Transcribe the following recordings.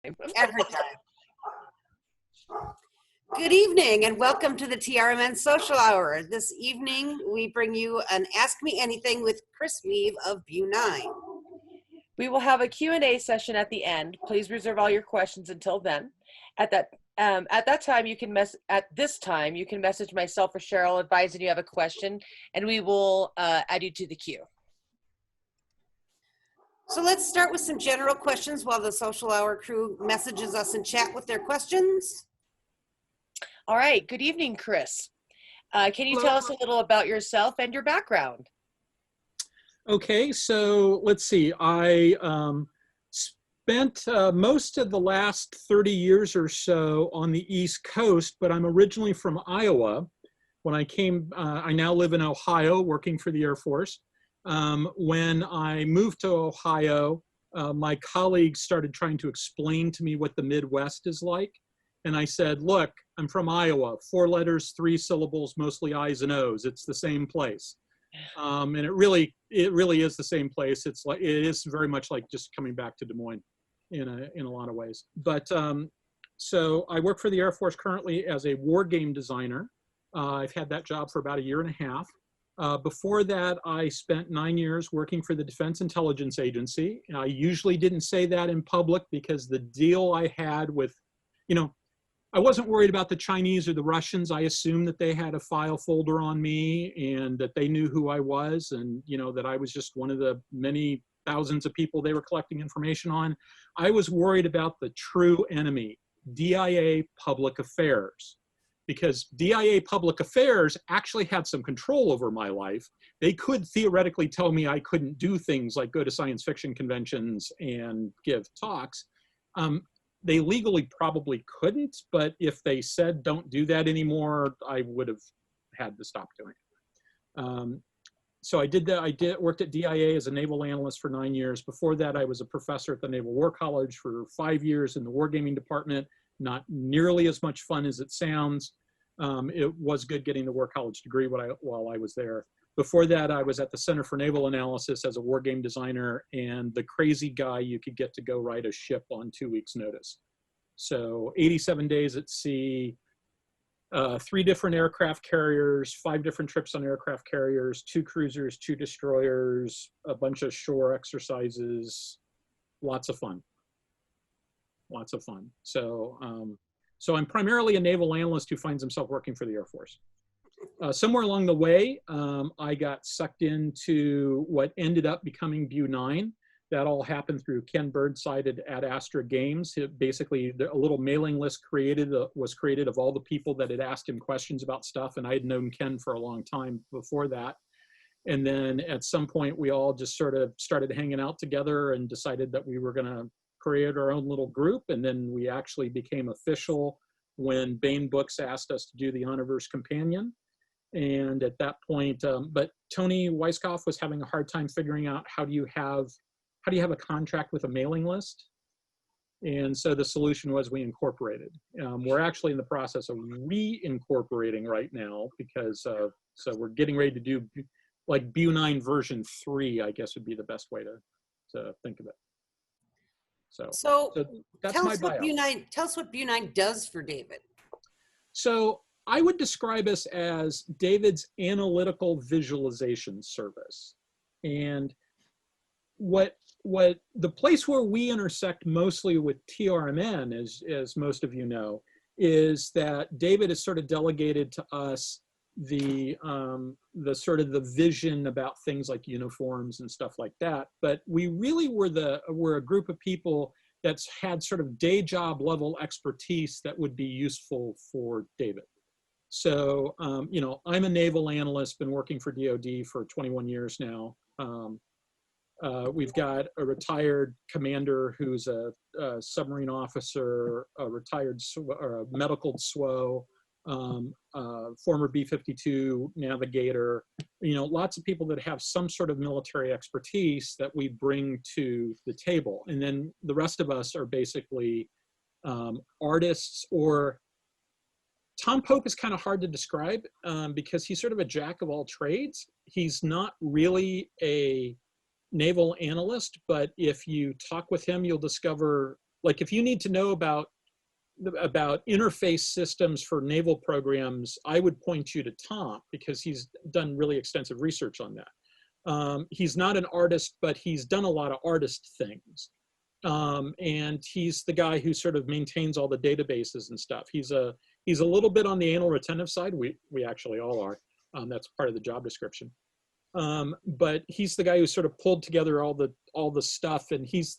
Every time. Good evening and welcome to the TRMN Social Hour. This evening we bring you an Ask Me Anything with Chris Weuve of BuNine. We will have a Q&A session at the end. Please reserve all your questions until then. At this time you can message myself or Cheryl advising you have a question, and we will add you to the queue. So let's start with some general questions while the Social Hour crew messages us in chat with their questions. All right. Good evening, Chris. Can you tell us a little about yourself and your background? Okay, so let's see. I spent most of the last 30 years or so on the East Coast, but I'm originally from Iowa. When I came, I now live in Ohio working for the Air Force. When I moved to Ohio, my colleagues started trying to explain to me what the Midwest is like. And I said, look, I'm from Iowa, 4 letters, 3 syllables, mostly I's and O's. It's the same place. And it really is the same place. It is very much like just coming back to Des Moines in a lot of ways. But so I work for the Air Force currently as a war game designer. I've had that job for about 1.5 years. Before that, I spent 9 years working for the Defense Intelligence Agency. I usually didn't say that in public because the deal I had with, I wasn't worried about the Chinese or the Russians. I assumed that they had a file folder on me and that they knew who I was, and that I was just one of the many thousands of people they were collecting information on. I was worried about the true enemy, DIA Public Affairs, because DIA Public Affairs actually had some control over my life. They could theoretically tell me I couldn't do things like go to science fiction conventions and give talks. They legally probably couldn't, but if they said don't do that anymore, I would have had to stop doing it. So I did that. I worked at DIA as a naval analyst for 9 years. Before that, I was a professor at the Naval War College for 5 years in the wargaming department. Not nearly as much fun as it sounds. It was good getting the War College degree while I was there. Before that, I was at the Center for Naval Analysis as a war game designer and the crazy guy you could get to go ride a ship on 2 weeks' notice. So 87 days at sea, 3 different aircraft carriers, 5 different trips on aircraft carriers, 2 cruisers, 2 destroyers, a bunch of shore exercises, lots of fun. Lots of fun. So, so I'm primarily a naval analyst who finds himself working for the Air Force. Somewhere along the way, I got sucked into what ended up becoming BuNine. That all happened through Ken Burnside at Astra Games. Basically, a little mailing list was created of all the people that had asked him questions about stuff, and I had known Ken for a long time before that. And then at some point, we all just sort of started hanging out together and decided that we were going to create our own little group, and then we actually became official when Baen Books asked us to do the Honorverse Companion. And at that point, but Tony Weiskopf was having a hard time figuring out how do you have a contract with a mailing list? And so the solution was we incorporated. We're actually in the process of re-incorporating right now because so we're getting ready to do like BuNine version 3, I guess would be the best way to think of it. So that's my bio. Tell us what BuNine does for David. So I would describe us as David's analytical visualization service. And what the place where we intersect mostly with TRMN, as most of you know, is that David has sort of delegated to us the sort of the vision about things like uniforms and stuff like that. But we really were a group of people that's had sort of day job level expertise that would be useful for David. So, I'm a naval analyst, been working for DoD for 21 years now. We've got a retired commander who's a submarine officer, a retired medical SWO, former B-52 navigator, lots of people that have some sort of military expertise that we bring to the table. And then the rest of us are basically artists, or Tom Pope is kind of hard to describe because he's sort of a jack of all trades. He's not really a naval analyst, but if you talk with him, you'll discover like if you need to know about interface systems for naval programs, I would point you to Tom, because he's done really extensive research on that. He's not an artist, but he's done a lot of artist things. And he's the guy who sort of maintains all the databases and stuff. He's a little bit on the anal retentive side. We actually all are. That's part of the job description. But he's the guy who sort of pulled together all the stuff, and he's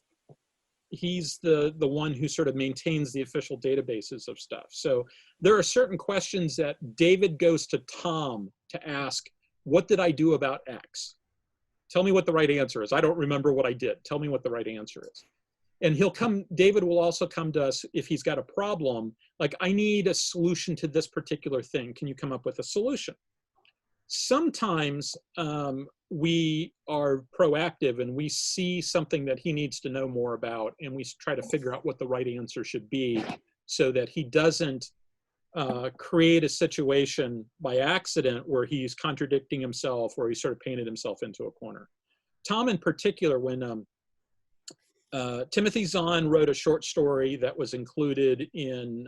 the one who sort of maintains the official databases of stuff. So there are certain questions that David goes to Tom to ask, what did I do about X? Tell me what the right answer is. I don't remember what I did. Tell me what the right answer is. And David will also come to us if he's got a problem, like, I need a solution to this particular thing. Can you come up with a solution? Sometimes we are proactive and we see something that he needs to know more about, and we try to figure out what the right answer should be so that he doesn't create a situation by accident where he's contradicting himself, or he sort of painted himself into a corner. Tom in particular, when Timothy Zahn wrote a short story that was included in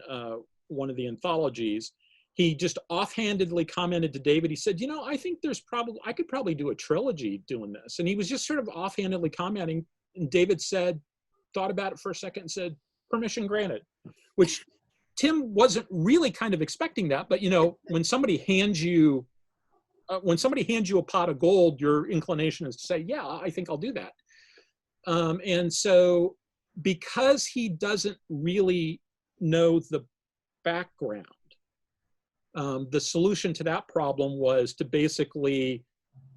one of the anthologies, he just offhandedly commented to David, he said, you know, I think I could probably do a trilogy doing this. And he was just sort of offhandedly commenting, and David thought about it for a second and said, permission granted, which Tim wasn't really kind of expecting that. But, you know, when somebody hands you a pot of gold, your inclination is to say, yeah, I think I'll do that. And so because he doesn't really know the background, the solution to that problem was to basically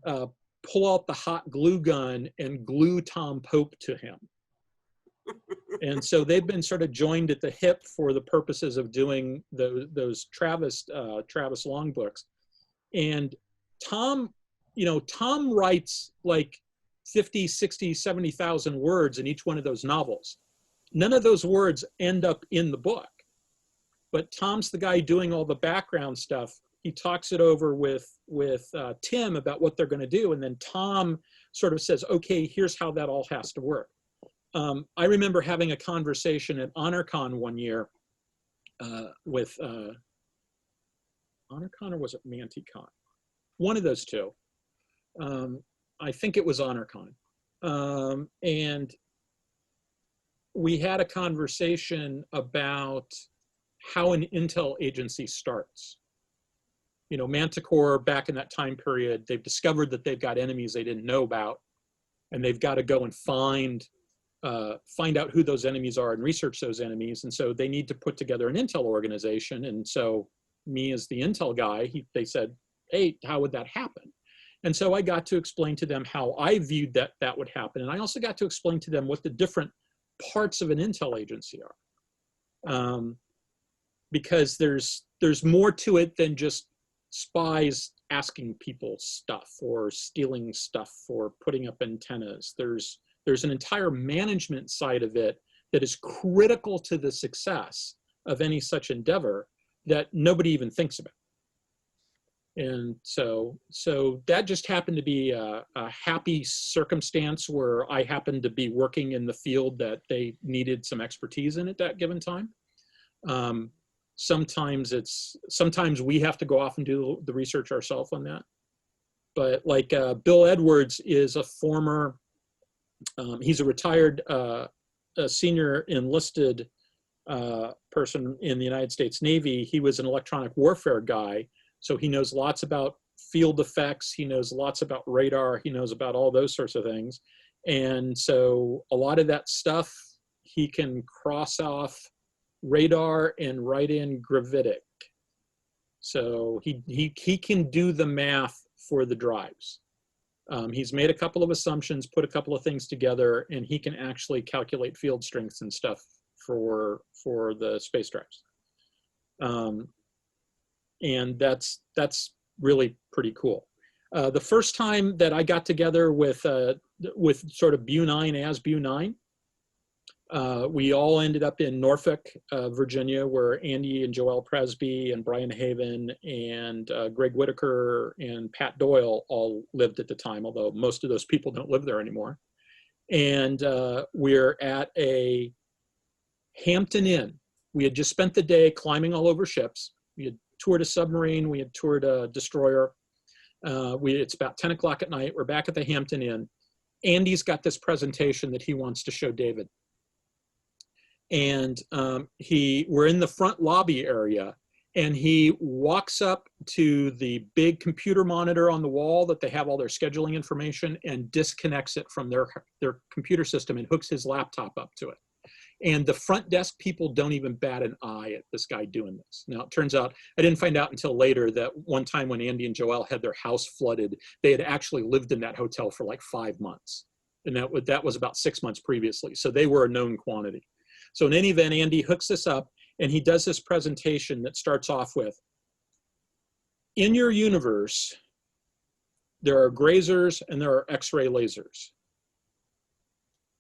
pull out the hot glue gun and glue Tom Pope to him. And so they've been sort of joined at the hip for the purposes of doing those Travis Long books. And Tom writes like 50, 60, 70,000 words in each one of those novels. None of those words end up in the book. But Tom's the guy doing all the background stuff. He talks it over with Tim about what they're going to do. And then Tom sort of says, okay, here's how that all has to work. I remember having a conversation at HonorCon one year with HonorCon, or was it MantiCon? One of those two. I think it was HonorCon. And we had a conversation about how an intel agency starts. You know, Manticore, back in that time period, they've discovered that they've got enemies they didn't know about, and they've got to go and find out who those enemies are and research those enemies. And so they need to put together an intel organization. And so me as the intel guy, they said, hey, how would that happen? And so I got to explain to them how I viewed that would happen. And I also got to explain to them what the different parts of an intel agency are. Because there's more to it than just spies asking people stuff or stealing stuff or putting up antennas. There's an entire management side of it that is critical to the success of any such endeavor that nobody even thinks about. And so that just happened to be a happy circumstance where I happened to be working in the field that they needed some expertise in at that given time. Sometimes we have to go off and do the research ourselves on that. But like Bill Edwards is a former, he's a retired senior enlisted person in the United States Navy. He was an electronic warfare guy. So he knows lots about field effects. He knows lots about radar. He knows about all those sorts of things. And so a lot of that stuff, he can cross off radar and write in gravitic. So he can do the math for the drives. He's made a couple of assumptions, put a couple of things together, and he can actually calculate field strengths and stuff for the space drives. And that's really pretty cool. The first time that I got together with sort of BuNine as BuNine, we all ended up in Norfolk, Virginia, where Andy and Joelle Presby and Brian Haven and Greg Whitaker and Pat Doyle all lived at the time, although most of those people don't live there anymore. And we're at a Hampton Inn. We had just spent the day climbing all over ships. We had toured a submarine. We had toured a destroyer. It's about 10 o'clock at night. We're back at the Hampton Inn. Andy's got this presentation that he wants to show David. And we're in the front lobby area, and he walks up to the big computer monitor on the wall that they have all their scheduling information, and disconnects it from their computer system and hooks his laptop up to it. And the front desk people don't even bat an eye at this guy doing this. Now, it turns out, I didn't find out until later that one time when Andy and Joelle had their house flooded, they had actually lived in that hotel for like 5 months. And that was about 6 months previously. So they were a known quantity. So in any event, Andy hooks this up, and he does this presentation that starts off with, in your universe, there are grazers and there are X-ray lasers.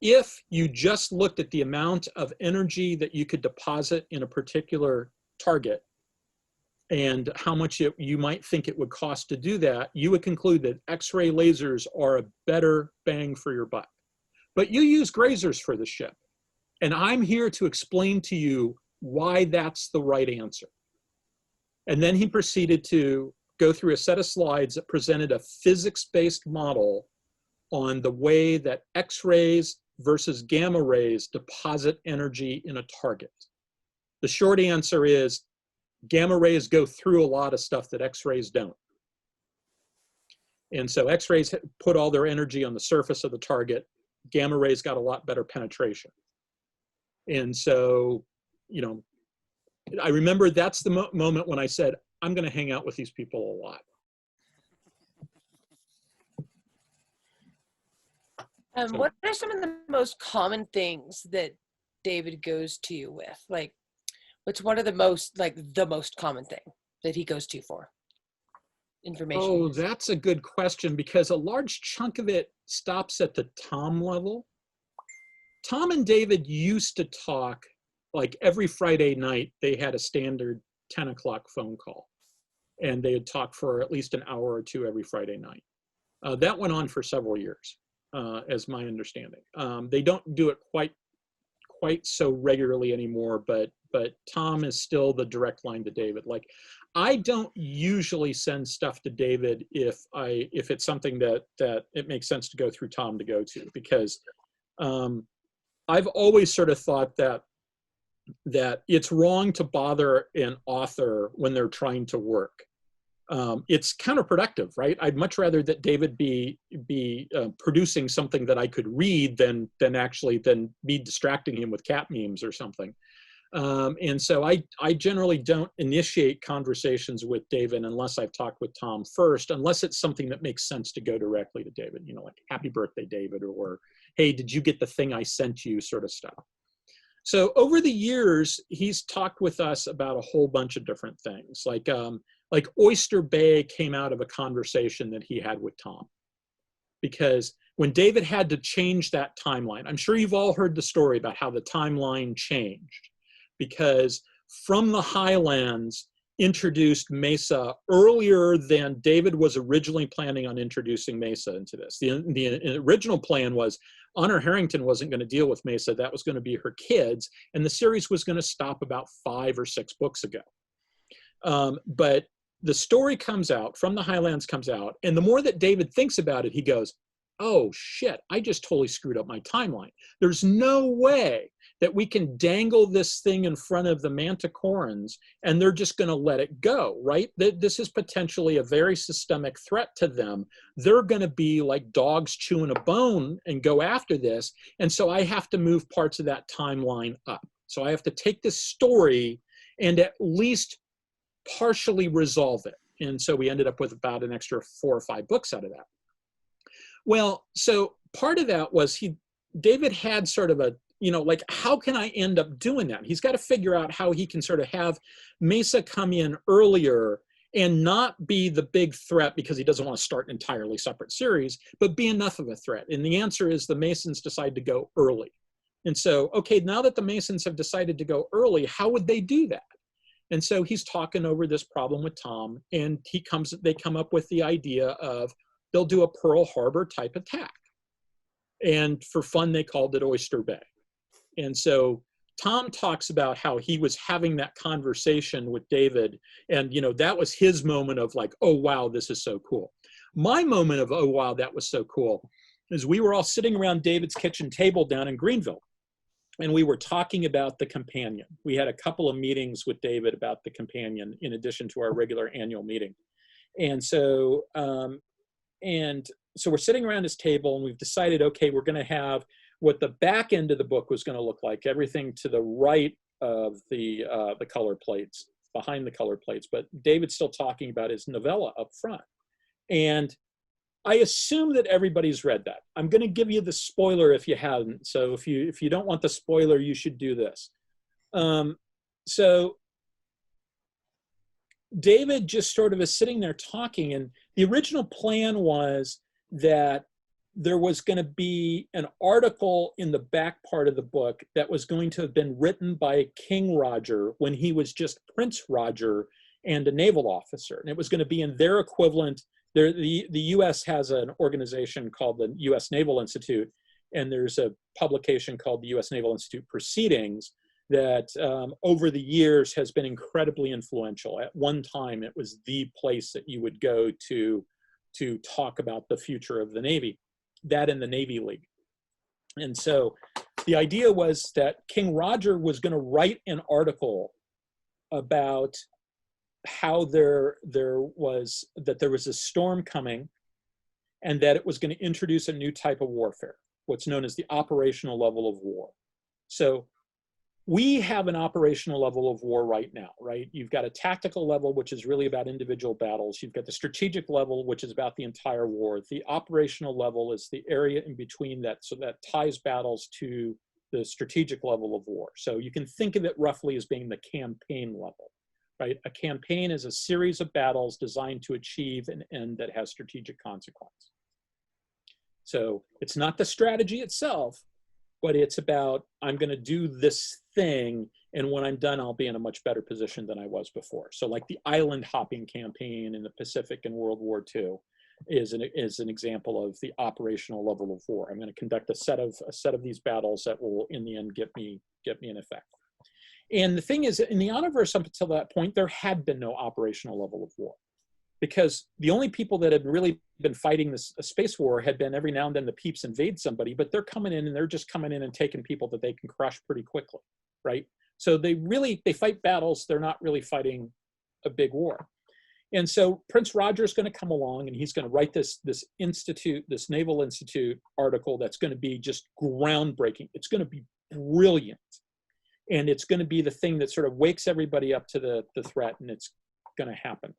If you just looked at the amount of energy that you could deposit in a particular target and how much you might think it would cost to do that, you would conclude that X-ray lasers are a better bang for your buck. But you use grazers for the ship. And I'm here to explain to you why that's the right answer. And then he proceeded to go through a set of slides that presented a physics-based model on the way that X-rays versus gamma rays deposit energy in a target. The short answer is gamma rays go through a lot of stuff that X-rays don't. And so X-rays put all their energy on the surface of the target. Gamma rays got a lot better penetration. And so, you know, I remember that's the moment when I said, I'm going to hang out with these people a lot. What are some of the most common things that David goes to you with? Like, what's one of the most common thing that he goes to you for? Information. Oh, that's a good question, because a large chunk of it stops at the Tom level. Tom and David used to talk like every Friday night. They had a standard 10 o'clock phone call, and they would talk for at least an hour or two every Friday night. That went on for several years, as my understanding. They don't do it quite so regularly anymore, but Tom is still the direct line to David. Like, I don't usually send stuff to David if it's something that it makes sense to go through Tom to go to, because I've always sort of thought that it's wrong to bother an author when they're trying to work. It's counterproductive, right? I'd much rather that David be producing something that I could read than me distracting him with cat memes or something. And so I generally don't initiate conversations with David unless I've talked with Tom first, unless it's something that makes sense to go directly to David, you know, like happy birthday, David, or hey, did you get the thing I sent you, sort of stuff. So over the years, he's talked with us about a whole bunch of different things. Like Oyster Bay came out of a conversation that he had with Tom, because when David had to change that timeline, I'm sure you've all heard the story about how the timeline changed, because From the Highlands introduced Mesa earlier than David was originally planning on introducing Mesa into this. The original plan was Honor Harrington wasn't going to deal with Mesa. That was going to be her kids, and the series was going to stop about 5 or 6 books ago. But the story comes out, From the Highlands comes out, and the more that David thinks about it, he goes, oh shit, I just totally screwed up my timeline. There's no way that we can dangle this thing in front of the Manticorans and they're just going to let it go, right? This is potentially a very systemic threat to them. They're going to be like dogs chewing a bone and go after this. And so I have to move parts of that timeline up. So I have to take this story and at least partially resolve it. And so we ended up with about an extra 4 or 5 books out of that. Well, so part of that was David had sort of a, you know, like, how can I end up doing that? He's got to figure out how he can sort of have Mesa come in earlier and not be the big threat, because he doesn't want to start an entirely separate series, but be enough of a threat. And the answer is the Masons decide to go early. And so, okay, now that the Masons have decided to go early, how would they do that? And so he's talking over this problem with Tom, and they come up with the idea of they'll do a Pearl Harbor type attack. And for fun, they called it Oyster Bay. And so Tom talks about how he was having that conversation with David, and that was his moment of like, oh wow, this is so cool. My moment of, oh wow, that was so cool, is we were all sitting around David's kitchen table down in Greenville, and we were talking about the companion. We had a couple of meetings with David about the companion in addition to our regular annual meeting. And so we're sitting around his table, and we've decided, okay, we're going to have what the back end of the book was going to look like, everything to the right of the color plates, behind the color plates. But David's still talking about his novella up front. And I assume that everybody's read that. I'm going to give you the spoiler if you haven't. So if you don't want the spoiler, you should do this. So David just sort of is sitting there talking, and the original plan was that there was going to be an article in the back part of the book that was going to have been written by King Roger when he was just Prince Roger and a naval officer. And it was going to be in their equivalent. The U.S. has an organization called the U.S. Naval Institute, and there's a publication called the U.S. Naval Institute Proceedings that over the years has been incredibly influential. At one time, it was the place that you would go to talk about the future of the Navy, that and the Navy League. And so the idea was that King Roger was going to write an article about how there was a storm coming, and that it was going to introduce a new type of warfare, what's known as the operational level of war. So we have an operational level of war right now, right? You've got a tactical level, which is really about individual battles. You've got the strategic level, which is about the entire war. The operational level is the area in between that, so that ties battles to the strategic level of war. So you can think of it roughly as being the campaign level, right? A campaign is a series of battles designed to achieve an end that has strategic consequence. So it's not the strategy itself, but it's about, I'm going to do this thing, and when I'm done, I'll be in a much better position than I was before. So like the island hopping campaign in the Pacific in World War II is an example of the operational level of war. I'm going to conduct a set of these battles that will, in the end, get me an effect. And the thing is, in the Universe up until that point, there had been no operational level of war, because the only people that had really been fighting this space war had been every now and then the Peeps invade somebody, but they're coming in and they're just coming in and taking people that they can crush pretty quickly, right? So they fight battles. They're not really fighting a big war. And so Prince Roger is going to come along, and he's going to write this Naval Institute article that's going to be just groundbreaking. It's going to be brilliant. And it's going to be the thing that sort of wakes everybody up to the threat, and it's going to happen.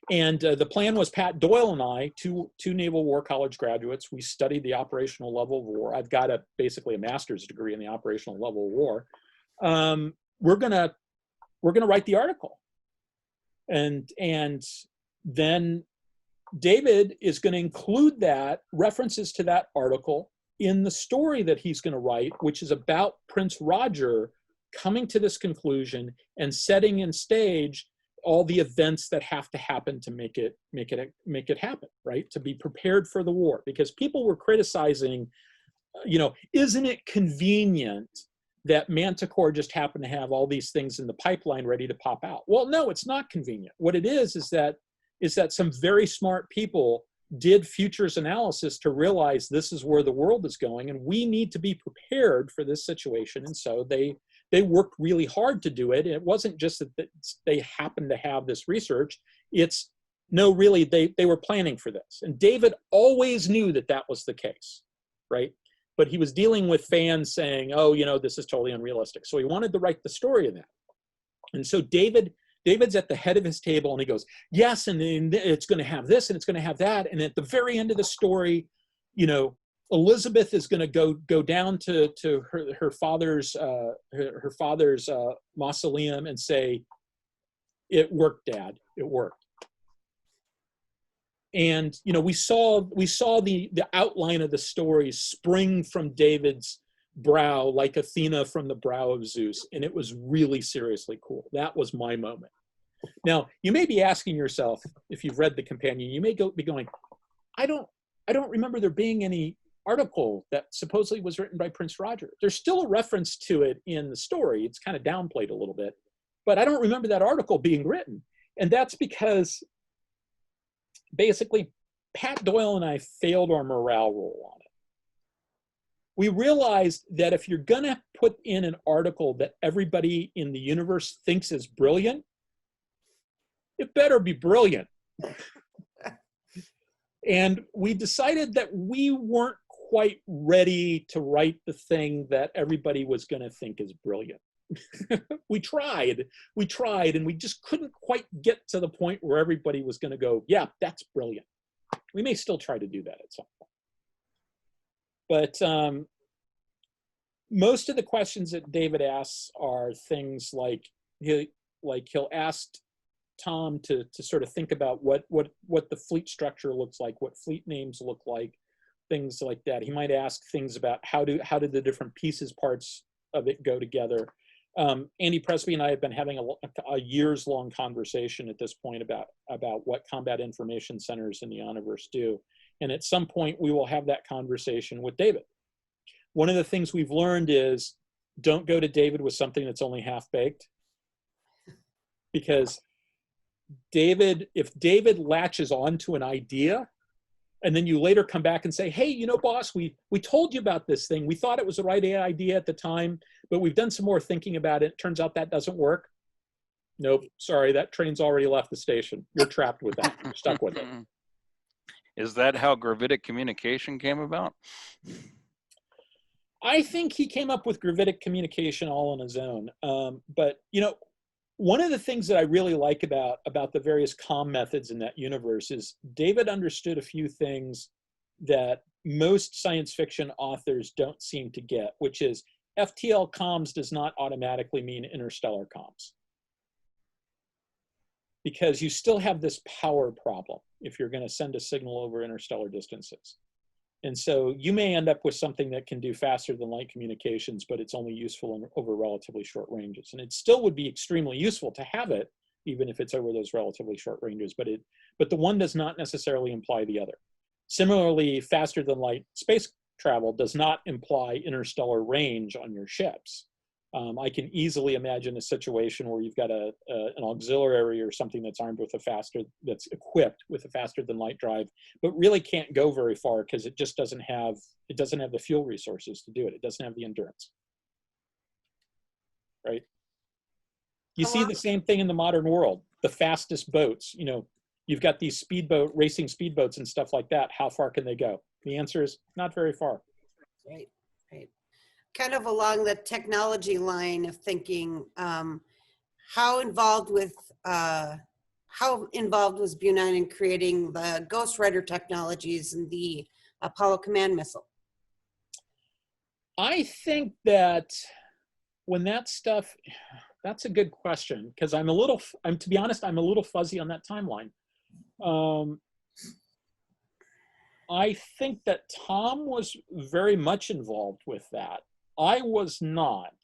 And the plan was Pat Doyle and I, two Naval War College graduates, we studied the operational level of war. I've got basically a master's degree in the operational level of war. We're gonna write the article, and then David is going to include that references to that article in the story that he's going to write, which is about Prince Roger coming to this conclusion and setting in stage all the events that have to happen to make it happen, right? To be prepared for the war, because people were criticizing, isn't it convenient that Manticore just happened to have all these things in the pipeline ready to pop out? Well, no, it's not convenient. What it is that some very smart people did futures analysis to realize this is where the world is going, and we need to be prepared for this situation. And so they worked really hard to do it. And it wasn't just that they happened to have this research. They were planning for this. And David always knew that was the case, right? But he was dealing with fans saying, oh, this is totally unrealistic. So he wanted to write the story of that. And so David's at the head of his table, and he goes, yes, and then it's going to have this, and it's going to have that. And at the very end of the story, Elizabeth is going to go down to her father's mausoleum and say, "It worked, Dad. It worked." And we saw the outline of the story spring from David's brow like Athena from the brow of Zeus, and it was really seriously cool. That was my moment. Now, you may be asking yourself, if you've read the companion, you may be going, I don't remember there being any article that supposedly was written by Prince Roger. There's still a reference to it in the story. It's kind of downplayed a little bit, but I don't remember that article being written. And that's because basically Pat Doyle and I failed our morale roll on it. We realized that if you're gonna put in an article that everybody in the universe thinks is brilliant, it better be brilliant. And we decided that we weren't quite ready to write the thing that everybody was gonna think is brilliant. we tried, and we just couldn't quite get to the point where everybody was gonna go, yeah, that's brilliant. We may still try to do that at some point. But most of the questions that David asks are things like he'll ask Tom to sort of think about what the fleet structure looks like, what fleet names look like, things like that. He might ask things about how did the different parts of it go together. Andy Presby and I have been having a years-long conversation at this point about what combat information centers in the Universe do. And at some point, we will have that conversation with David. One of the things we've learned is don't go to David with something that's only half-baked. Because if David latches onto an idea, and then you later come back and say, hey, you know, boss, we told you about this thing. We thought it was the right idea at the time, but we've done some more thinking about it. Turns out that doesn't work. Nope, sorry, that train's already left the station. You're trapped with that. You're stuck with it. Is that how gravitic communication came about? I think he came up with gravitic communication all on his own. But, you know, one of the things that I really like about the various comm methods in that universe is David understood a few things that most science fiction authors don't seem to get, which is FTL comms does not automatically mean interstellar comms. Because you still have this power problem if you're going to send a signal over interstellar distances. And so you may end up with something that can do faster than light communications, but it's only useful over relatively short ranges. And it still would be extremely useful to have it, even if it's over those relatively short ranges, but the one does not necessarily imply the other. Similarly, faster than light space travel does not imply interstellar range on your ships. I can easily imagine a situation where you've got an auxiliary or something that's armed with that's equipped with a faster than light drive, but really can't go very far because it just doesn't have the fuel resources to do it. It doesn't have the endurance, right? You see the same thing in the modern world. The fastest boats, you know, you've got these racing speedboats and stuff like that. How far can they go? The answer is not very far. Right, right. Kind of along the technology line of thinking, how involved was BuNine in creating the Ghost Rider technologies and the Apollo Command Missile? I think that when that stuff, that's a good question, because to be honest, I'm a little fuzzy on that timeline. I think that Tom was very much involved with that. I was not.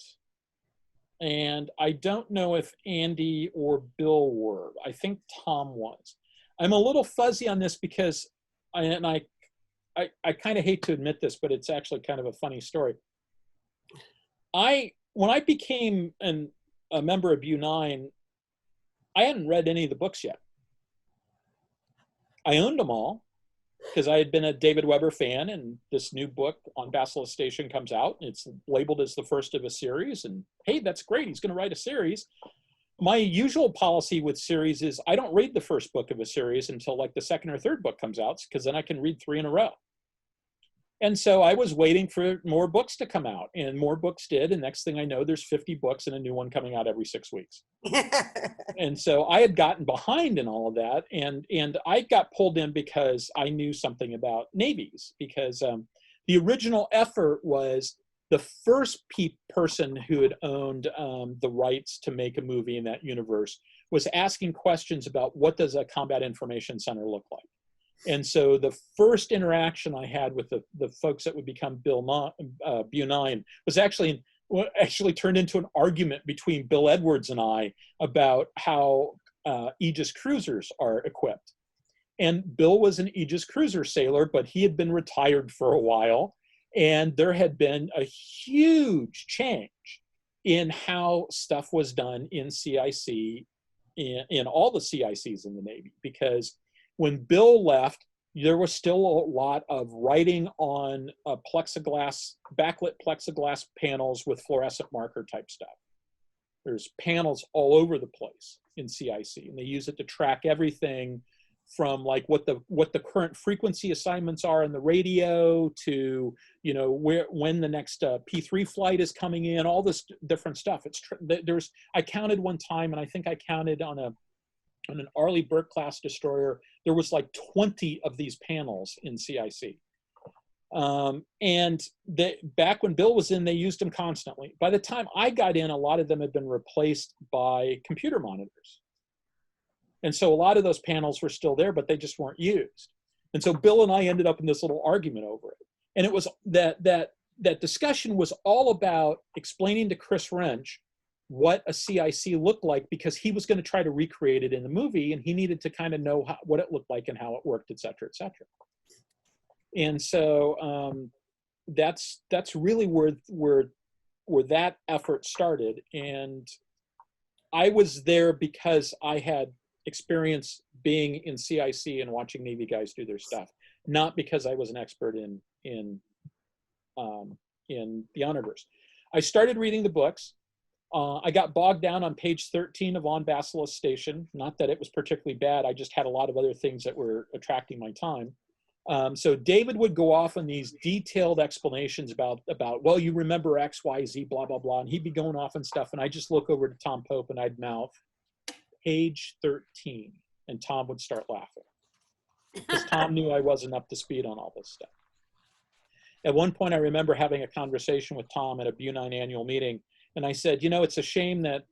And I don't know if Andy or Bill were. I think Tom was. I'm a little fuzzy on this because, I kind of hate to admit this, but it's actually kind of a funny story. When I became a member of BuNine, I hadn't read any of the books yet. I owned them all because I had been a David Weber fan, and this new book on Basilisk Station comes out. And it's labeled as the first of a series, and hey, that's great. He's going to write a series. My usual policy with series is I don't read the first book of a series until like the second or third book comes out, because then I can read 3 in a row. And so I was waiting for more books to come out, and more books did. And next thing I know, there's 50 books and a new one coming out every 6 weeks. And so I had gotten behind in all of that. And I got pulled in because I knew something about navies, because the original effort was the first person who had owned the rights to make a movie in that universe was asking questions about what does a combat information center look like. And so the first interaction I had with the folks that would become BuNine was actually turned into an argument between Bill Edwards and I about how Aegis cruisers are equipped. And Bill was an Aegis cruiser sailor, but he had been retired for a while. And there had been a huge change in how stuff was done in CIC, in all the CICs in the Navy, because when Bill left, there was still a lot of writing on plexiglass, backlit plexiglass panels with fluorescent marker type stuff. There's panels all over the place in CIC, and they use it to track everything from like what the current frequency assignments are in the radio to, you know, when the next P3 flight is coming in, all this different stuff. I counted one time, and I think I counted on an Arleigh Burke class destroyer, there was like 20 of these panels in CIC. And back when Bill was in, they used them constantly. By the time I got in, a lot of them had been replaced by computer monitors. And so a lot of those panels were still there, but they just weren't used. And so Bill and I ended up in this little argument over it. And it was that discussion was all about explaining to Chris Wrench what a CIC looked like, because he was going to try to recreate it in the movie, and he needed to kind of know what it looked like and how it worked, et cetera, et cetera. And so that's really where that effort started. And I was there because I had experience being in CIC and watching Navy guys do their stuff, not because I was an expert in the Honorverse. I started reading the books. I got bogged down on page 13 of On Basilisk Station. Not that it was particularly bad. I just had a lot of other things that were attracting my time. So David would go off on these detailed explanations about, well, you remember X, Y, Z, blah, blah, blah. And he'd be going off and stuff. And I'd just look over to Tom Pope and I'd mouth, page 13. And Tom would start laughing, because Tom knew I wasn't up to speed on all this stuff. At one point, I remember having a conversation with Tom at a BuNine annual meeting. And I said, you know, it's a shame that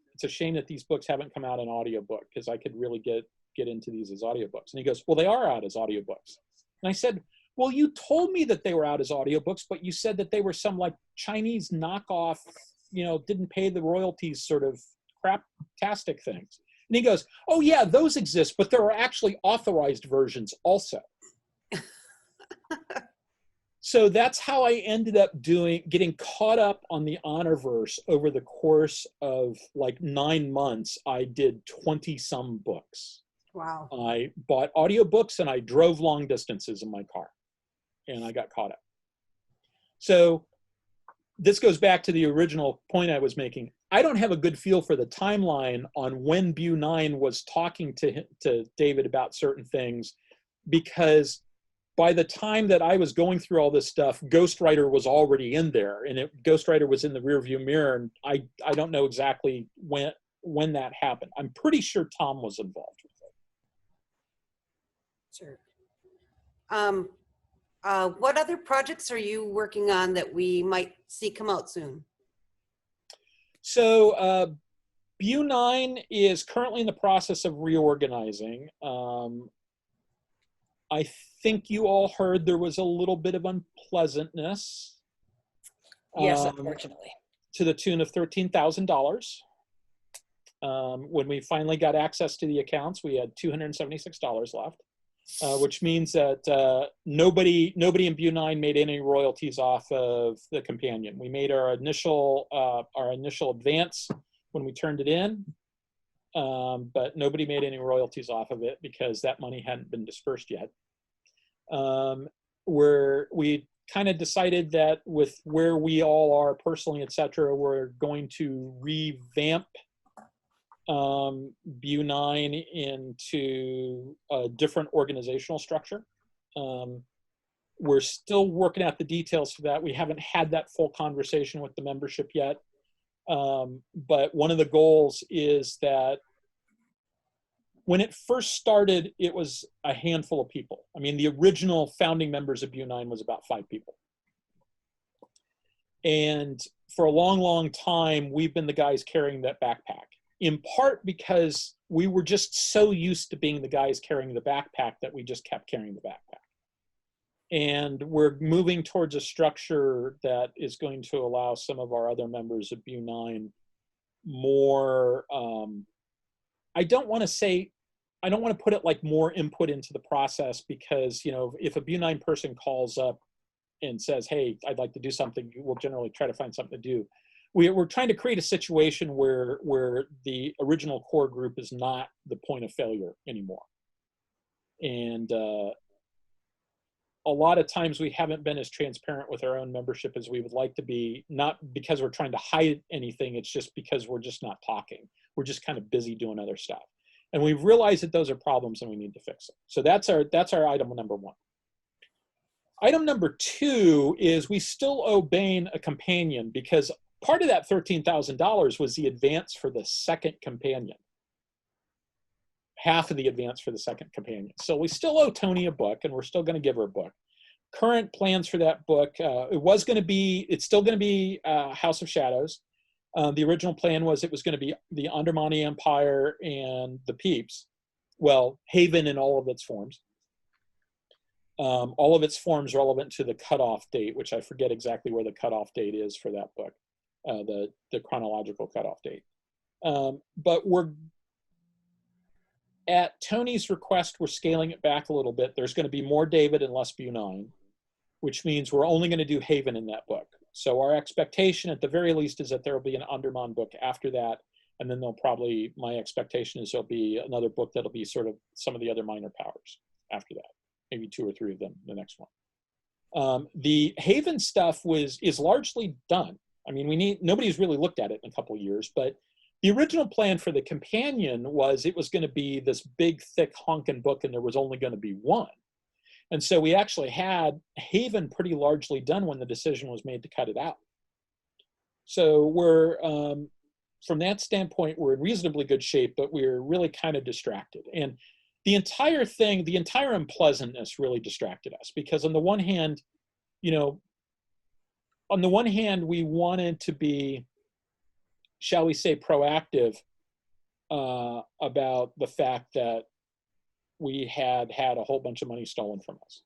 these books haven't come out in audiobook, because I could really get into these as audiobooks. And he goes, well, they are out as audiobooks. And I said, well, you told me that they were out as audiobooks, but you said that they were some like Chinese knockoff, you know, didn't pay the royalties sort of crap-tastic things. And he goes, oh yeah, those exist, but there are actually authorized versions also. So that's how I ended up getting caught up on the Honorverse over the course of like 9 months. I did 20-some books. Wow. I bought audiobooks and I drove long distances in my car, and I got caught up. So this goes back to the original point I was making. I don't have a good feel for the timeline on when BuNine was talking to David about certain things, because by the time that I was going through all this stuff, Ghostwriter was already in there, and Ghostwriter was in the rearview mirror, and I don't know exactly when that happened. I'm pretty sure Tom was involved with it. Sure. What other projects are you working on that we might see come out soon? So BuNine is currently in the process of reorganizing. I think you all heard there was a little bit of unpleasantness. Yes, unfortunately. To the tune of $13,000. When we finally got access to the accounts, we had $276 left, which means that nobody in BuNine made any royalties off of the companion. We made our initial advance when we turned it in, but nobody made any royalties off of it because that money hadn't been dispersed yet. We kind of decided that with where we all are personally, et cetera, we're going to revamp BuNine into a different organizational structure. We're still working out the details for that. We haven't had that full conversation with the membership yet. But one of the goals is that when it first started, it was a handful of people. I mean, the original founding members of BuNine was about 5 people. And for a long, long time, we've been the guys carrying that backpack, in part because we were just so used to being the guys carrying the backpack that we just kept carrying the backpack. And we're moving towards a structure that is going to allow some of our other members of BuNine more, I don't want to say I don't want to put it like more input into the process, because, you know, if a BuNine person calls up and says, hey, I'd like to do something, we'll generally try to find something to do. We're trying to create a situation where the original core group is not the point of failure anymore. And a lot of times we haven't been as transparent with our own membership as we would like to be, not because we're trying to hide anything, it's just because we're just not talking. We're just kind of busy doing other stuff. And we've realized that those are problems and we need to fix them. So that's our item number one. Item number two is we still owe Bain a companion, because part of that $13,000 was the advance for the second companion. Half of the advance for the second companion. So we still owe Tony a book, and we're still going to give her a book. Current plans for that book, it's still going to be House of Shadows. The original plan was it was going to be the Andermani Empire and the Peeps. Well, Haven in all of its forms. All of its forms relevant to the cutoff date, which I forget exactly where the cutoff date is for that book, the chronological cutoff date. But at Tony's request, we're scaling it back a little bit. There's going to be more David and less BuNine, which means we're only going to do Haven in that book. So our expectation at the very least is that there will be an Undermon book after that. And then my expectation is there'll be another book that'll be sort of some of the other minor powers after that, maybe 2 or 3 of them, the next one. The Haven stuff is largely done. I mean, nobody's really looked at it in a couple of years, but the original plan for the companion was it was going to be this big, thick, honking book, and there was only going to be one. And so we actually had Haven pretty largely done when the decision was made to cut it out. So we're, from that standpoint, we're in reasonably good shape, but we're really kind of distracted. And the entire thing, the entire unpleasantness really distracted us, because on the one hand, you know, we wanted to be, shall we say, proactive about the fact that we had a whole bunch of money stolen from us.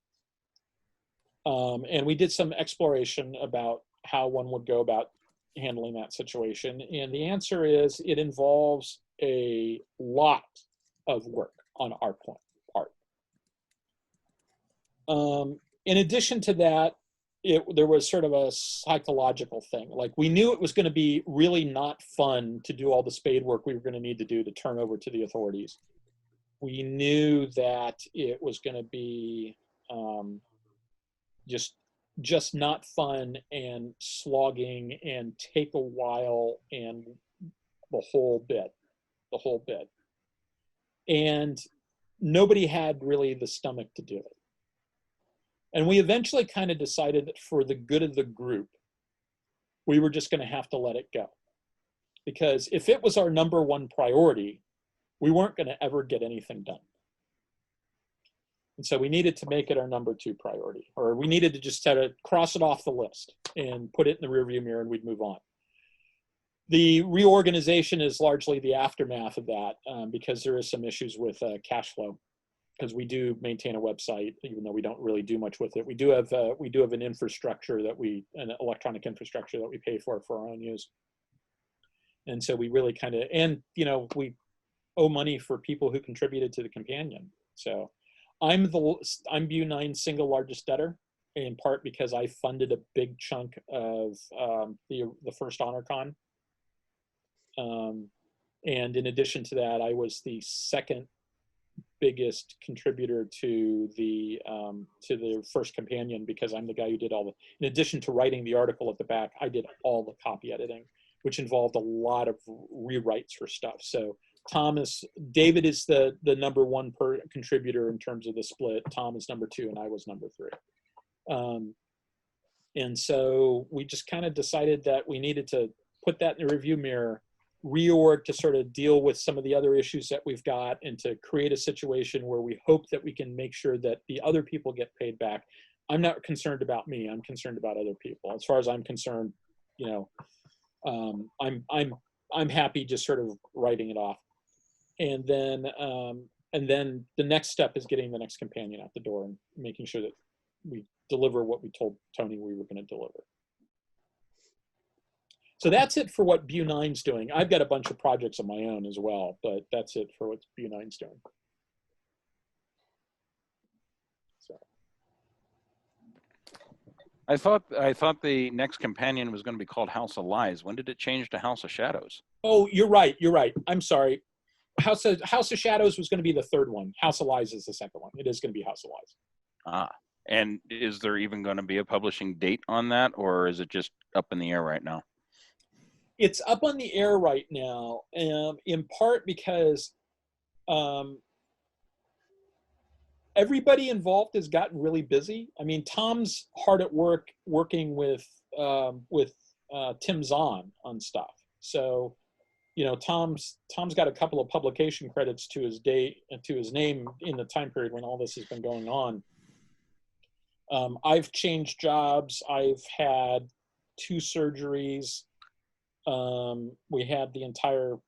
And we did some exploration about how one would go about handling that situation. And the answer is it involves a lot of work on our part. In addition to that, there was sort of a psychological thing. Like, we knew it was going to be really not fun to do all the spade work we were going to need to do to turn over to the authorities. We knew that it was going to be just not fun and slogging and take a while and the whole bit. And nobody had really the stomach to do it. And we eventually kind of decided that for the good of the group, we were just going to have to let it go. Because if it was our number one priority, we weren't going to ever get anything done. And so we needed to make it our number 2 priority, or we needed to just sort of cross it off the list and put it in the rearview mirror, and we'd move on. The reorganization is largely the aftermath of that, because there is some issues with cash flow. Because we do maintain a website, even though we don't really do much with it. We do have an infrastructure an electronic infrastructure that we pay for our own use. And so we really kind of, and you know, we owe money for people who contributed to the companion. So I'm BuNine's single largest debtor, in part because I funded a big chunk of the first HonorCon. And in addition to that, I was the second biggest contributor to the first companion, because I'm the guy who did in addition to writing the article at the back, I did all the copy editing, which involved a lot of rewrites for stuff. So David is the number 1 contributor in terms of the split. Tom is number 2, and I was number 3. And so we just kind of decided that we needed to put that in the review mirror, reorg to sort of deal with some of the other issues that we've got, and to create a situation where we hope that we can make sure that the other people get paid back. I'm not concerned about me. I'm concerned about other people. As far as I'm concerned, you know, I'm happy just sort of writing it off. And then the next step is getting the next companion out the door and making sure that we deliver what we told Tony we were going to deliver. So that's it for what BuNine's doing. I've got a bunch of projects of my own as well, but that's it for what BuNine's doing. I thought the next companion was going to be called House of Lies. When did it change to House of Shadows? Oh, you're right. You're right. I'm sorry. House of Shadows was going to be the third one. House of Lies is the second one. It is going to be House of Lies. Ah, and is there even going to be a publishing date on that, or is it just up in the air right now? It's up on the air right now, in part because everybody involved has gotten really busy. I mean, Tom's hard at work working with Tim Zahn on stuff. So, you know, Tom's got a couple of publication credits to his name in the time period when all this has been going on. I've changed jobs. I've had 2 surgeries. We had the entire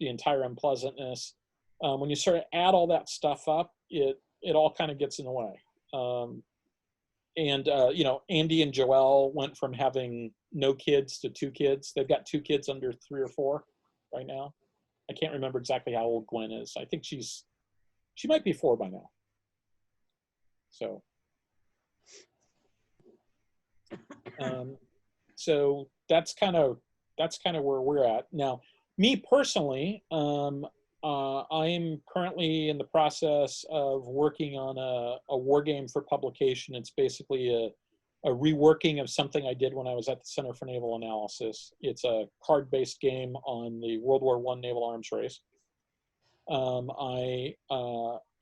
unpleasantness. When you sort of add all that stuff up, it all kind of gets in the way. You know, Andy and Joelle went from having no kids to 2 kids. They've got 2 kids under 3 or 4 right now. I can't remember exactly how old Gwen is. I think she might be 4 by now. So, so that's kind of where we're at now. Me personally, I'm currently in the process of working on a war game for publication. It's basically a reworking of something I did when I was at the Center for Naval Analysis. It's a card-based game on the World War I naval arms race. I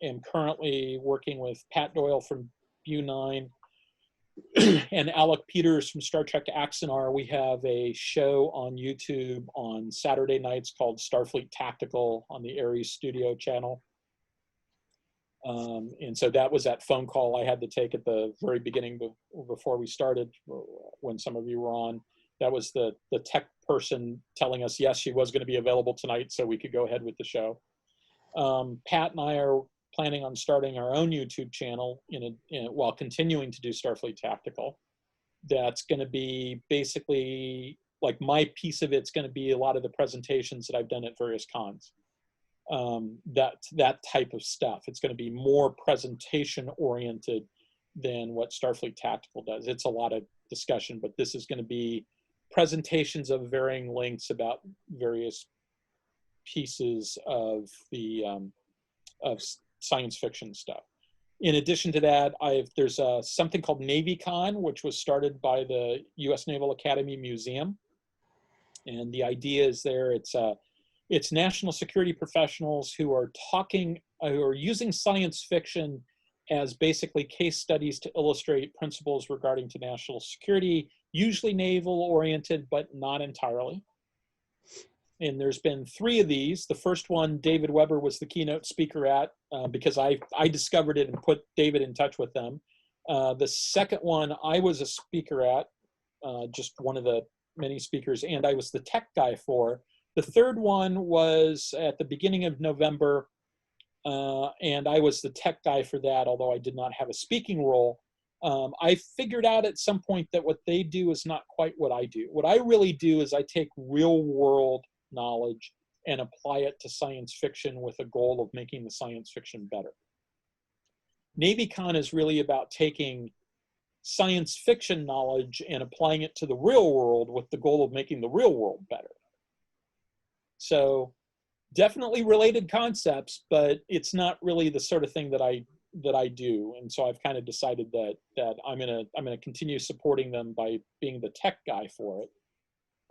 am currently working with Pat Doyle from BuNine and Alec Peters from Star Trek Axanar. We have a show on YouTube on Saturday nights called Starfleet Tactical on the Aries Studio channel. And so that was that phone call I had to take at the very beginning before we started, when some of you were on. That was the tech person telling us, yes, she was going to be available tonight so we could go ahead with the show. Pat and I are planning on starting our own YouTube channel while continuing to do Starfleet Tactical. That's going to be basically, like, my piece of it's going to be a lot of the presentations that I've done at various cons. That type of stuff. It's going to be more presentation oriented than what Starfleet Tactical does. It's a lot of discussion, but this is going to be presentations of varying lengths about various pieces of the of science fiction stuff. In addition to that, there's something called NavyCon, which was started by the U.S. Naval Academy Museum, and the idea is it's national security professionals who are using science fiction as basically case studies to illustrate principles regarding to national security, usually naval oriented, but not entirely. And there's been 3 of these. The first one, David Weber was the keynote speaker at, because I discovered it and put David in touch with them. The second one, I was a speaker at, just one of the many speakers, and I was the tech guy for. The third one was at the beginning of November, and I was the tech guy for that, although I did not have a speaking role. I figured out at some point that what they do is not quite what I do. What I really do is I take real world knowledge and apply it to science fiction with a goal of making the science fiction better. NavyCon is really about taking science fiction knowledge and applying it to the real world with the goal of making the real world better. So definitely related concepts, but it's not really the sort of thing that I do. And so I've kind of decided that I'm gonna continue supporting them by being the tech guy for it.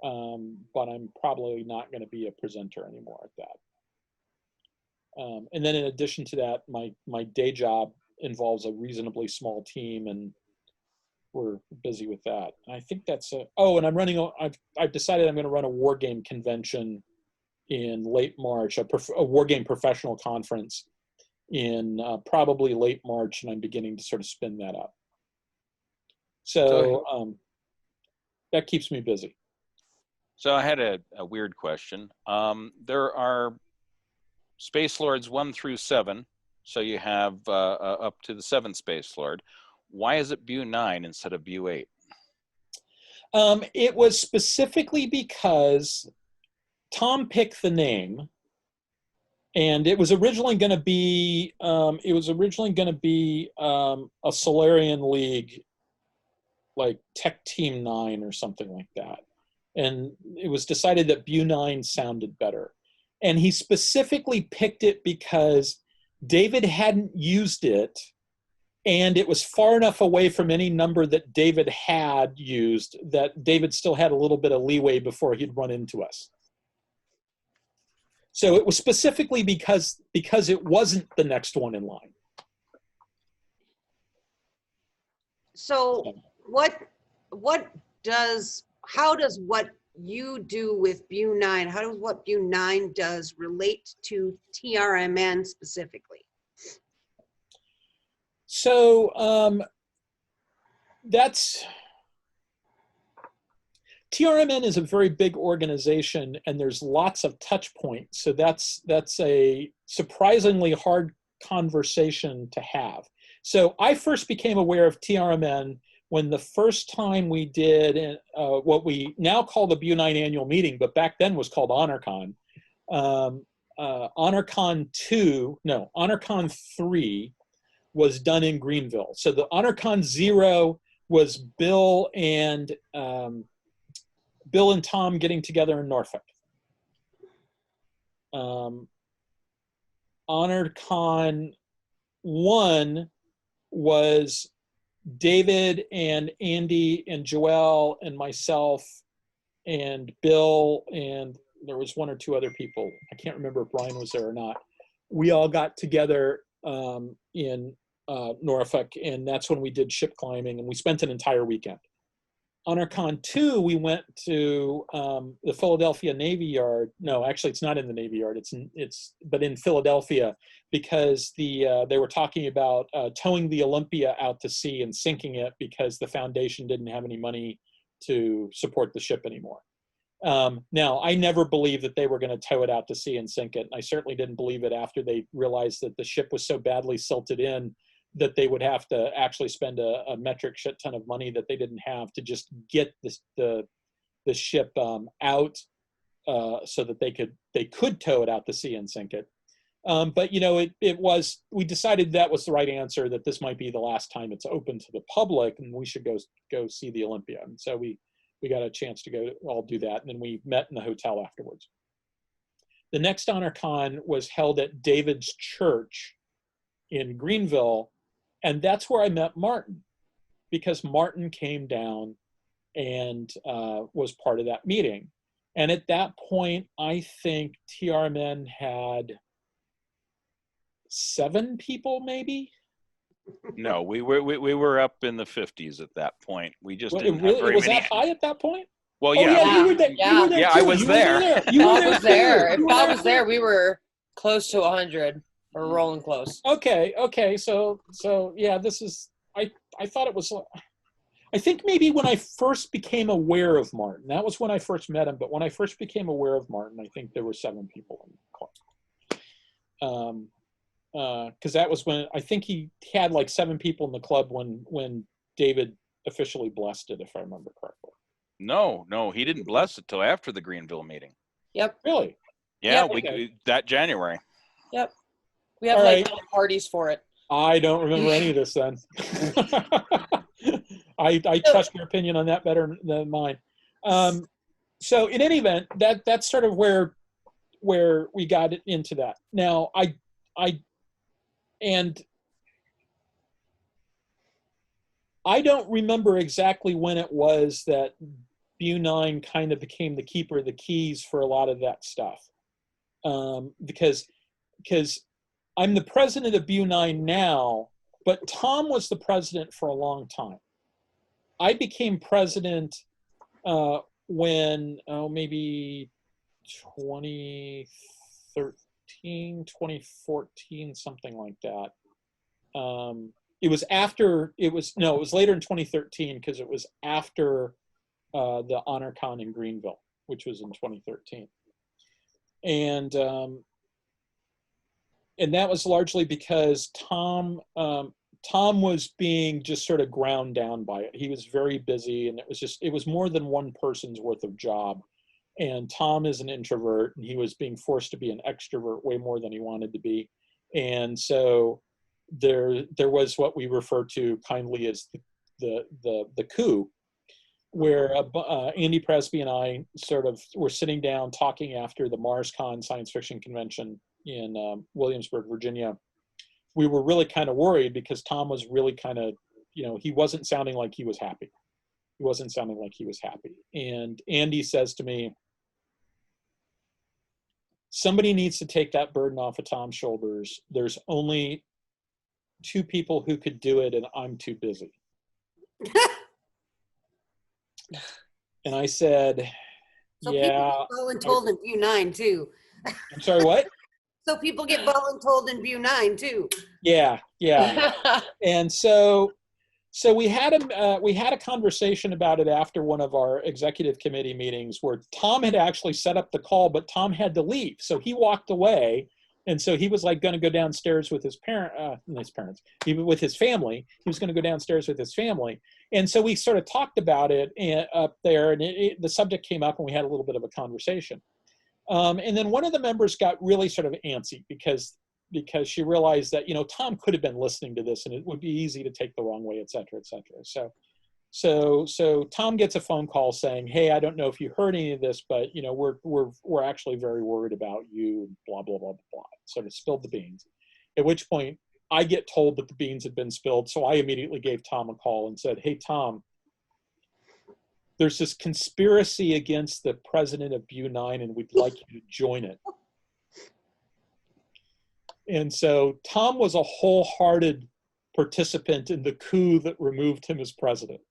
But I'm probably not going to be a presenter anymore at that. And then in addition to that, my day job involves a reasonably small team, and we're busy with that. And I think that's and I'm running. I've decided I'm going to run a war game convention in late March, a war game professional conference in probably late March, and I'm beginning to sort of spin that up. So that keeps me busy. So I had a weird question. There are Space Lords 1 through 7, so you have up to the 7th Space Lord. Why is it BuNine instead of Bu8? It was specifically because Tom picked the name, and it was originally going to be a Solarian League like Tech Team 9 or something like that. And it was decided that BuNine sounded better. And he specifically picked it because David hadn't used it, and it was far enough away from any number that David had used that David still had a little bit of leeway before he'd run into us. So it was specifically because it wasn't the next one in line. So how does what you do with BuNine, how does what BuNine does relate to TRMN specifically? So TRMN is a very big organization, and there's lots of touch points. So that's a surprisingly hard conversation to have. So I first became aware of TRMN when the first time we did what we now call the BuNine annual meeting, but back then was called HonorCon. HonorCon 3 was done in Greenville. So the HonorCon 0 was Bill and Tom getting together in Norfolk. HonorCon 1 was David and Andy and Joelle and myself and Bill, and there was one or two other people. I can't remember if Brian was there or not. We all got together in Norfolk, and that's when we did ship climbing, and we spent an entire weekend. HonorCon 2, we went to the Philadelphia Navy Yard. No, actually, it's not in the Navy Yard. But in Philadelphia, because they were talking about towing the Olympia out to sea and sinking it because the foundation didn't have any money to support the ship anymore. Now, I never believed that they were going to tow it out to sea and sink it. And I certainly didn't believe it after they realized that the ship was so badly silted in that they would have to actually spend a metric shit ton of money that they didn't have to just get the ship out so that they could tow it out to sea and sink it. But we decided that was the right answer, that this might be the last time it's open to the public and we should go see the Olympia. And so we got a chance to go all do that. And then we met in the hotel afterwards. The next HonorCon was held at David's church in Greenville. And that's where I met Martin, because Martin came down and was part of that meeting. And at that point, I think TRMN had 7 people, maybe. No, we were up in the 50s at that point. We just didn't have Really? very Was many. that high at that point? Well, Oh, yeah. you were there. Yeah. You were there Yeah, too. I was You were there. You were Bob there was too. there. If You were Bob there was there, too. we were close to 100 or rolling close. Okay. So yeah, this is. I thought it was. I think maybe when I first became aware of Martin, that was when I first met him. But when I first became aware of Martin, I think there were 7 people in the club. Because that was when I think he had like 7 people in the club when David officially blessed it, if I remember correctly. No, he didn't bless it till after the Greenville meeting. Yep. Really? Yeah, Yep. that January. Yep. We had All like right. parties for it. I don't remember any of this then. I trust your opinion on that better than mine. So in any event, that's sort of where we got into that. Now I don't remember exactly when it was that BuNine kind of became the keeper of the keys for a lot of that stuff. Because I'm the president of BuNine now, but Tom was the president for a long time. I became president when, maybe 2013, 2014, something like that. It was later in 2013, because it was after the HonorCon in Greenville, which was in 2013. And that was largely because Tom was being just sort of ground down by it. He was very busy, and it was more than one person's worth of job. And Tom is an introvert, and he was being forced to be an extrovert way more than he wanted to be. And so there was what we refer to kindly as the coup, where Andy Presby and I sort of were sitting down talking after the MarsCon science fiction convention in Williamsburg, Virginia. We were really kind of worried because Tom was really kind of, he wasn't sounding like he was happy. He wasn't sounding like he was happy. And Andy says to me, somebody needs to take that burden off of Tom's shoulders. There's only 2 people who could do it, and I'm too busy. And I said, So yeah. people get voluntold in BuNine too. I'm sorry, what? So people get voluntold in BuNine too. Yeah. And so we had a conversation about it after one of our executive committee meetings where Tom had actually set up the call, but Tom had to leave. So he walked away. And so he was like going to go downstairs with his with his family. He was going to go downstairs with his family. And so we sort of talked about it up there, and the subject came up and we had a little bit of a conversation. And then one of the members got really sort of antsy because she realized that, Tom could have been listening to this and it would be easy to take the wrong way, et cetera, et cetera. So Tom gets a phone call saying, hey, I don't know if you heard any of this, but, we're actually very worried about you, blah, blah, blah, blah, sort of spilled the beans. At which point I get told that the beans had been spilled. So I immediately gave Tom a call and said, hey, Tom, there's this conspiracy against the president of BuNine and we'd like you to join it. And so Tom was a wholehearted participant in the coup that removed him as president.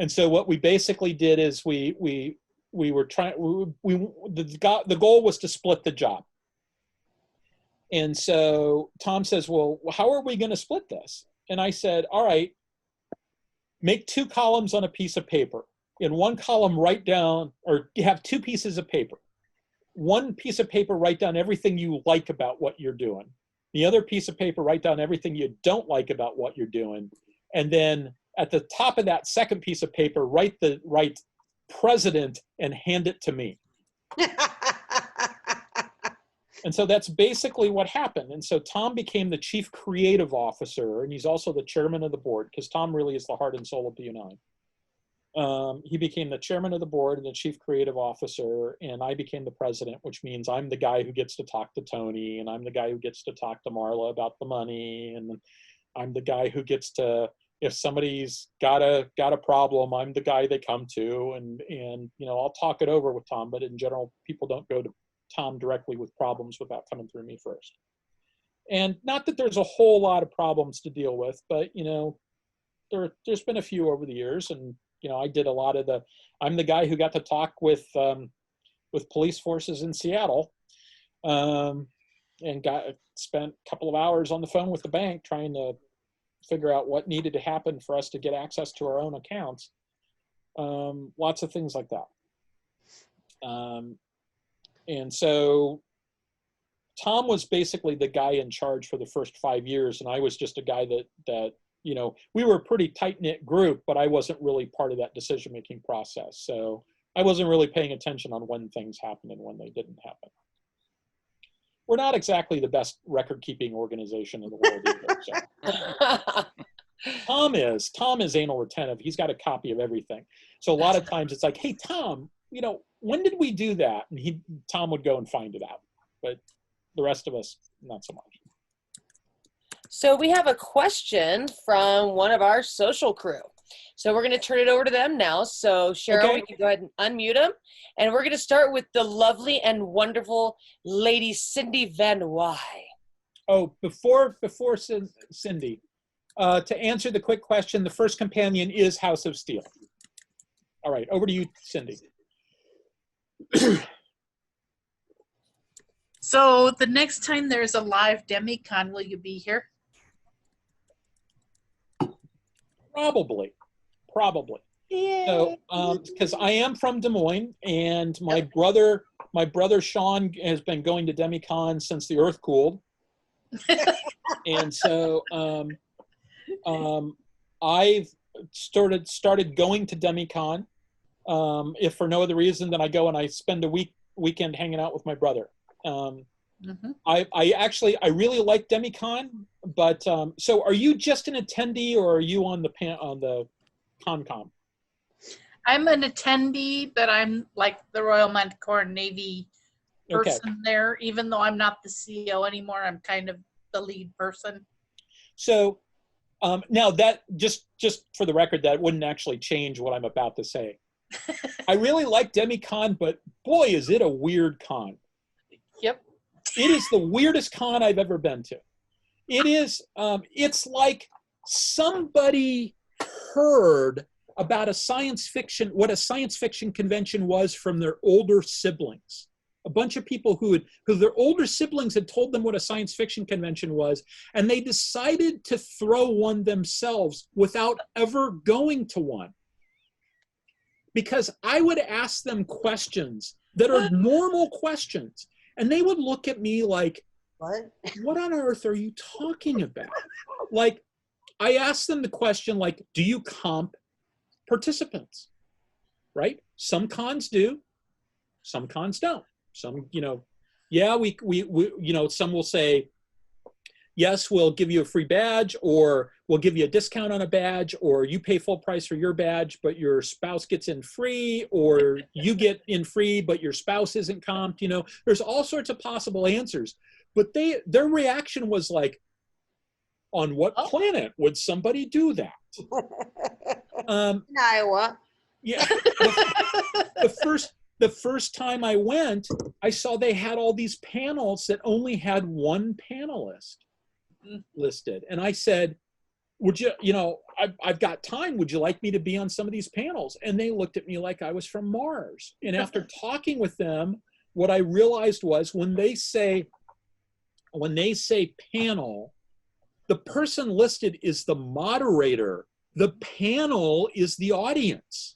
And so what we basically did is the goal was to split the job. And so Tom says, well, how are we going to split this? And I said, all right, make 2 columns on a piece of paper. In one column, write down, or you have 2 pieces of paper. One piece of paper, write down everything you like about what you're doing. The other piece of paper, write down everything you don't like about what you're doing. And then at the top of that second piece of paper, write president and hand it to me. And so that's basically what happened. And so Tom became the chief creative officer, and he's also the chairman of the board, because Tom really is the heart and soul of BuNine. He became the chairman of the board and the chief creative officer, and I became the president, which means I'm the guy who gets to talk to Tony, and I'm the guy who gets to talk to Marla about the money, and I'm the guy who gets to, if somebody's got a problem, I'm the guy they come to, and I'll talk it over with Tom, but in general, people don't go to Tom directly with problems without coming through me first. And not that there's a whole lot of problems to deal with, but there's been a few over the years, and I did a lot of I'm the guy who got to talk with police forces in Seattle, and spent a couple of hours on the phone with the bank trying to figure out what needed to happen for us to get access to our own accounts. Lots of things like that. And so Tom was basically the guy in charge for the first 5 years, and I was just a guy that we were a pretty tight-knit group, but I wasn't really part of that decision-making process. So I wasn't really paying attention on when things happened and when they didn't happen. We're not exactly the best record-keeping organization in the world either. So. Tom is anal retentive. He's got a copy of everything. So a lot of times it's like, hey, Tom, when did we do that? And Tom would go and find it out. But the rest of us, not so much. So we have a question from one of our social crew. So we're going to turn it over to them now. So Cheryl, Okay. We can go ahead and unmute them. And we're going to start with the lovely and wonderful lady Cindy Van Wy. Oh, before Cindy, to answer the quick question, the first companion is House of Steel. All right, over to you, Cindy. So the next time there's a live DemiCon, will you be here? Probably. Yay. So, because I am from Des Moines, and my brother Sean has been going to DemiCon since the Earth cooled, and so I've started going to DemiCon. If for no other reason than I go and I spend a weekend hanging out with my brother. Mhm. I really like DemiCon, but so are you just an attendee or are you on the ConCom? I'm an attendee, but I'm like the Royal Manticoran Navy Okay. person there. Even though I'm not the CEO anymore, I'm kind of the lead person. So now that just for the record, that wouldn't actually change what I'm about to say. I really like DemiCon, but boy, is it a weird con. Yep. It is the weirdest con I've ever been to. It is, it's like somebody heard about what a science fiction convention was from their older siblings. A bunch of people who their older siblings had told them what a science fiction convention was, and they decided to throw one themselves without ever going to one. Because I would ask them questions that are normal questions, and they would look at me like, what on earth are you talking about? Like, I asked them the question, like, do you comp participants? Right? Some cons do, some cons don't. Some, yeah, we some will say, yes, we'll give you a free badge, or we'll give you a discount on a badge, or you pay full price for your badge, but your spouse gets in free, or you get in free, but your spouse isn't comped. There's all sorts of possible answers. But their reaction was like, on what planet would somebody do that? In Iowa. Yeah. The first time I went, I saw they had all these panels that only had one panelist listed. And I said, would you, I've got time. Would you like me to be on some of these panels? And they looked at me like I was from Mars. And after talking with them, what I realized was when they say panel, the person listed is the moderator. The panel is the audience.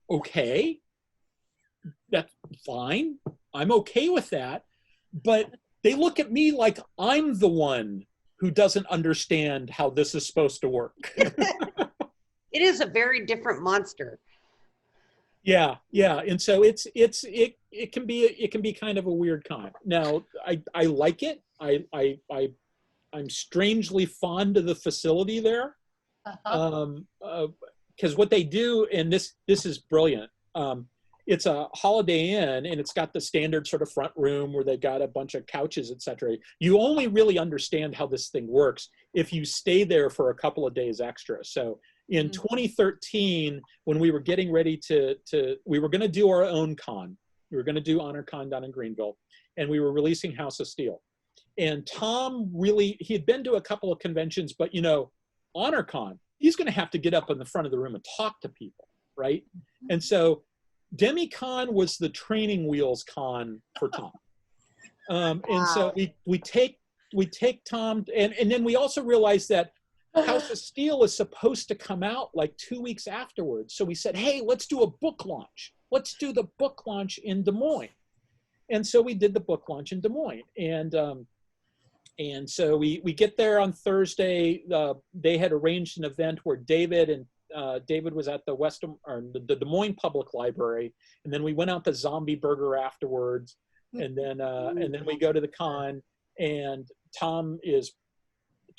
Okay, that's fine. I'm okay with that. But they look at me like I'm the one who doesn't understand how this is supposed to work. It is a very different monster. Yeah. And so it can be kind of a weird con. Now, I like it. I'm strangely fond of the facility there. Because what they do, and this is brilliant. It's a Holiday Inn, and it's got the standard sort of front room where they've got a bunch of couches, etc. You only really understand how this thing works if you stay there for a couple of days extra. So in 2013, when we were getting ready we were going to do our own con. We were going to do HonorCon down in Greenville, and we were releasing House of Steel. And Tom he had been to a couple of conventions, but HonorCon, he's going to have to get up in the front of the room and talk to people, right? And so DemiCon was the training wheels con for Tom. And so we take Tom, and then we also realized that House of Steel is supposed to come out like 2 weeks afterwards. So we said, hey, let's do a book launch. Let's do the book launch in Des Moines. And so we did the book launch in Des Moines. And so we get there on Thursday. They had arranged an event where David was at the Des Moines Public Library, and then we went out to Zombie Burger afterwards, and then we go to the con. And Tom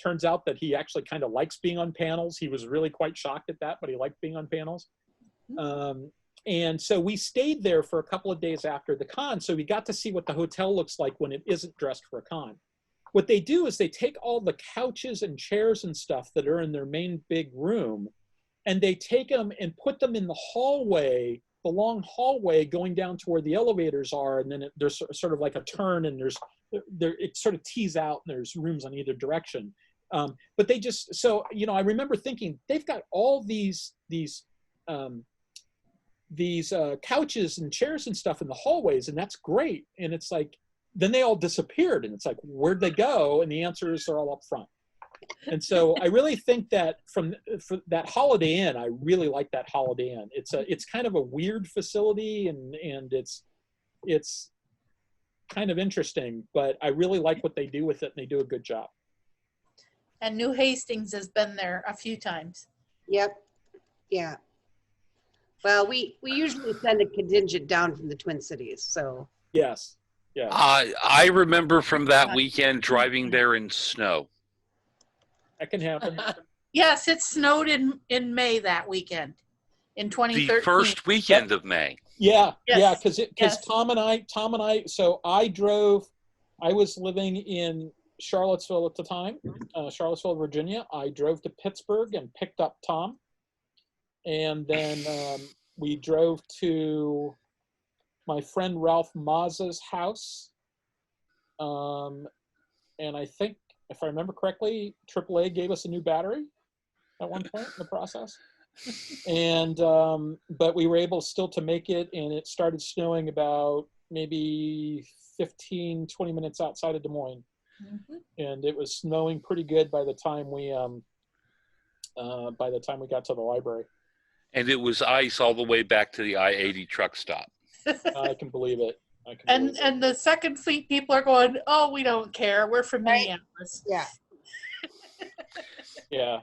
turns out that he actually kind of likes being on panels. He was really quite shocked at that, but he liked being on panels. And so we stayed there for a couple of days after the con, so we got to see what the hotel looks like when it isn't dressed for a con. What they do is they take all the couches and chairs and stuff that are in their main big room, and they take them and put them in the hallway, the long hallway going down to where the elevators are, and then there's sort of like a turn, and it sort of tees out, and there's rooms on either direction. But they just, so, I remember thinking, they've got all these couches and chairs and stuff in the hallways, and that's great. And it's like, then they all disappeared, and it's like, where'd they go? And the answers are all up front. And so I really think that for that Holiday Inn, I really like that Holiday Inn. It's kind of a weird facility, and it's kind of interesting, but I really like what they do with it, and they do a good job. And New Hastings has been there a few times. Yep. Yeah. Well, we usually send a contingent down from the Twin Cities, so. Yes. Yes. I remember from that weekend driving there in snow. That can happen. Yes, it snowed in May that weekend in The 2013. first weekend of May. Yeah, yeah, Yes, because yes. Tom and I. So I drove. I was living in Charlottesville at the time, Charlottesville, Virginia. I drove to Pittsburgh and picked up Tom, and then we drove to my friend Ralph Mazza's house, and I think, if I remember correctly, AAA gave us a new battery at one point in the process. And but we were able still to make it, and it started snowing about maybe 15-20 minutes outside of Des Moines, and it was snowing pretty good by the time we got to the library. And it was ice all the way back to the I-80 truck stop. I can believe it. And the Second Fleet people are going, oh, we don't care. We're from Right. Minneapolis. Yeah. Yeah.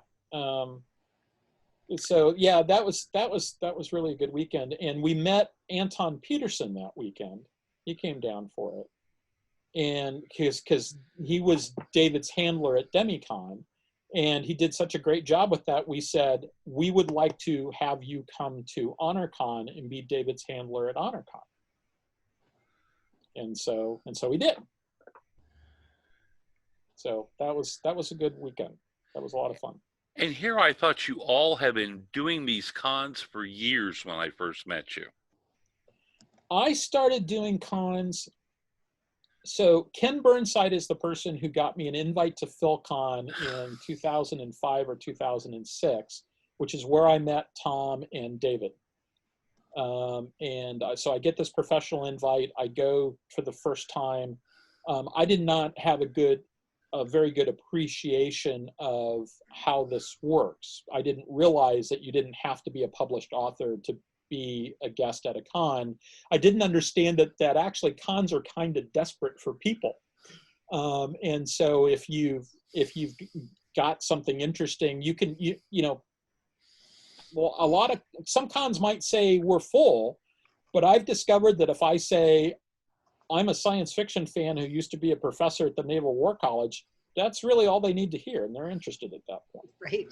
So yeah, that was really a good weekend, and we met Anton Peterson that weekend. He came down for it, and because he was David's handler at DemiCon, and he did such a great job with that. We said we would like to have you come to HonorCon and be David's handler at HonorCon, and so we did. So that was a good weekend. That was a lot of fun. And here I thought you all had been doing these cons for years when I first met you. I started doing cons. So Ken Burnside is the person who got me an invite to PhilCon in 2005 or 2006, which is where I met Tom and David. So I get this professional invite. I go for the first time. I did not have a very good appreciation of how this works. I didn't realize that you didn't have to be a published author to be a guest at a con. I didn't understand that actually cons are kind of desperate for people. And so if you've got something interesting, you can, well, some cons might say we're full, but I've discovered that if I say, I'm a science fiction fan who used to be a professor at the Naval War College, that's really all they need to hear, and they're interested at that point. Right.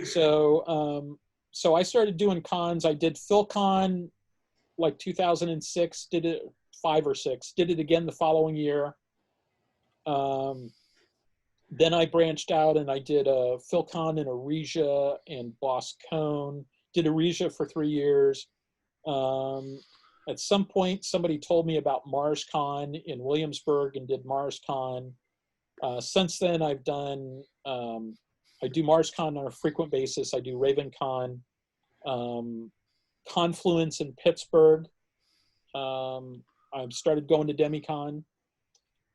So I started doing cons. I did PhilCon like 2006, did it 5 or 6, did it again the following year. Then I branched out and I did a PhilCon in Aresia and Boscone, did Aresia for 3 years. At some point, somebody told me about MarsCon in Williamsburg and did MarsCon. Since then, I've done, I do MarsCon on a frequent basis. I do RavenCon, Confluence in Pittsburgh. I've started going to DemiCon,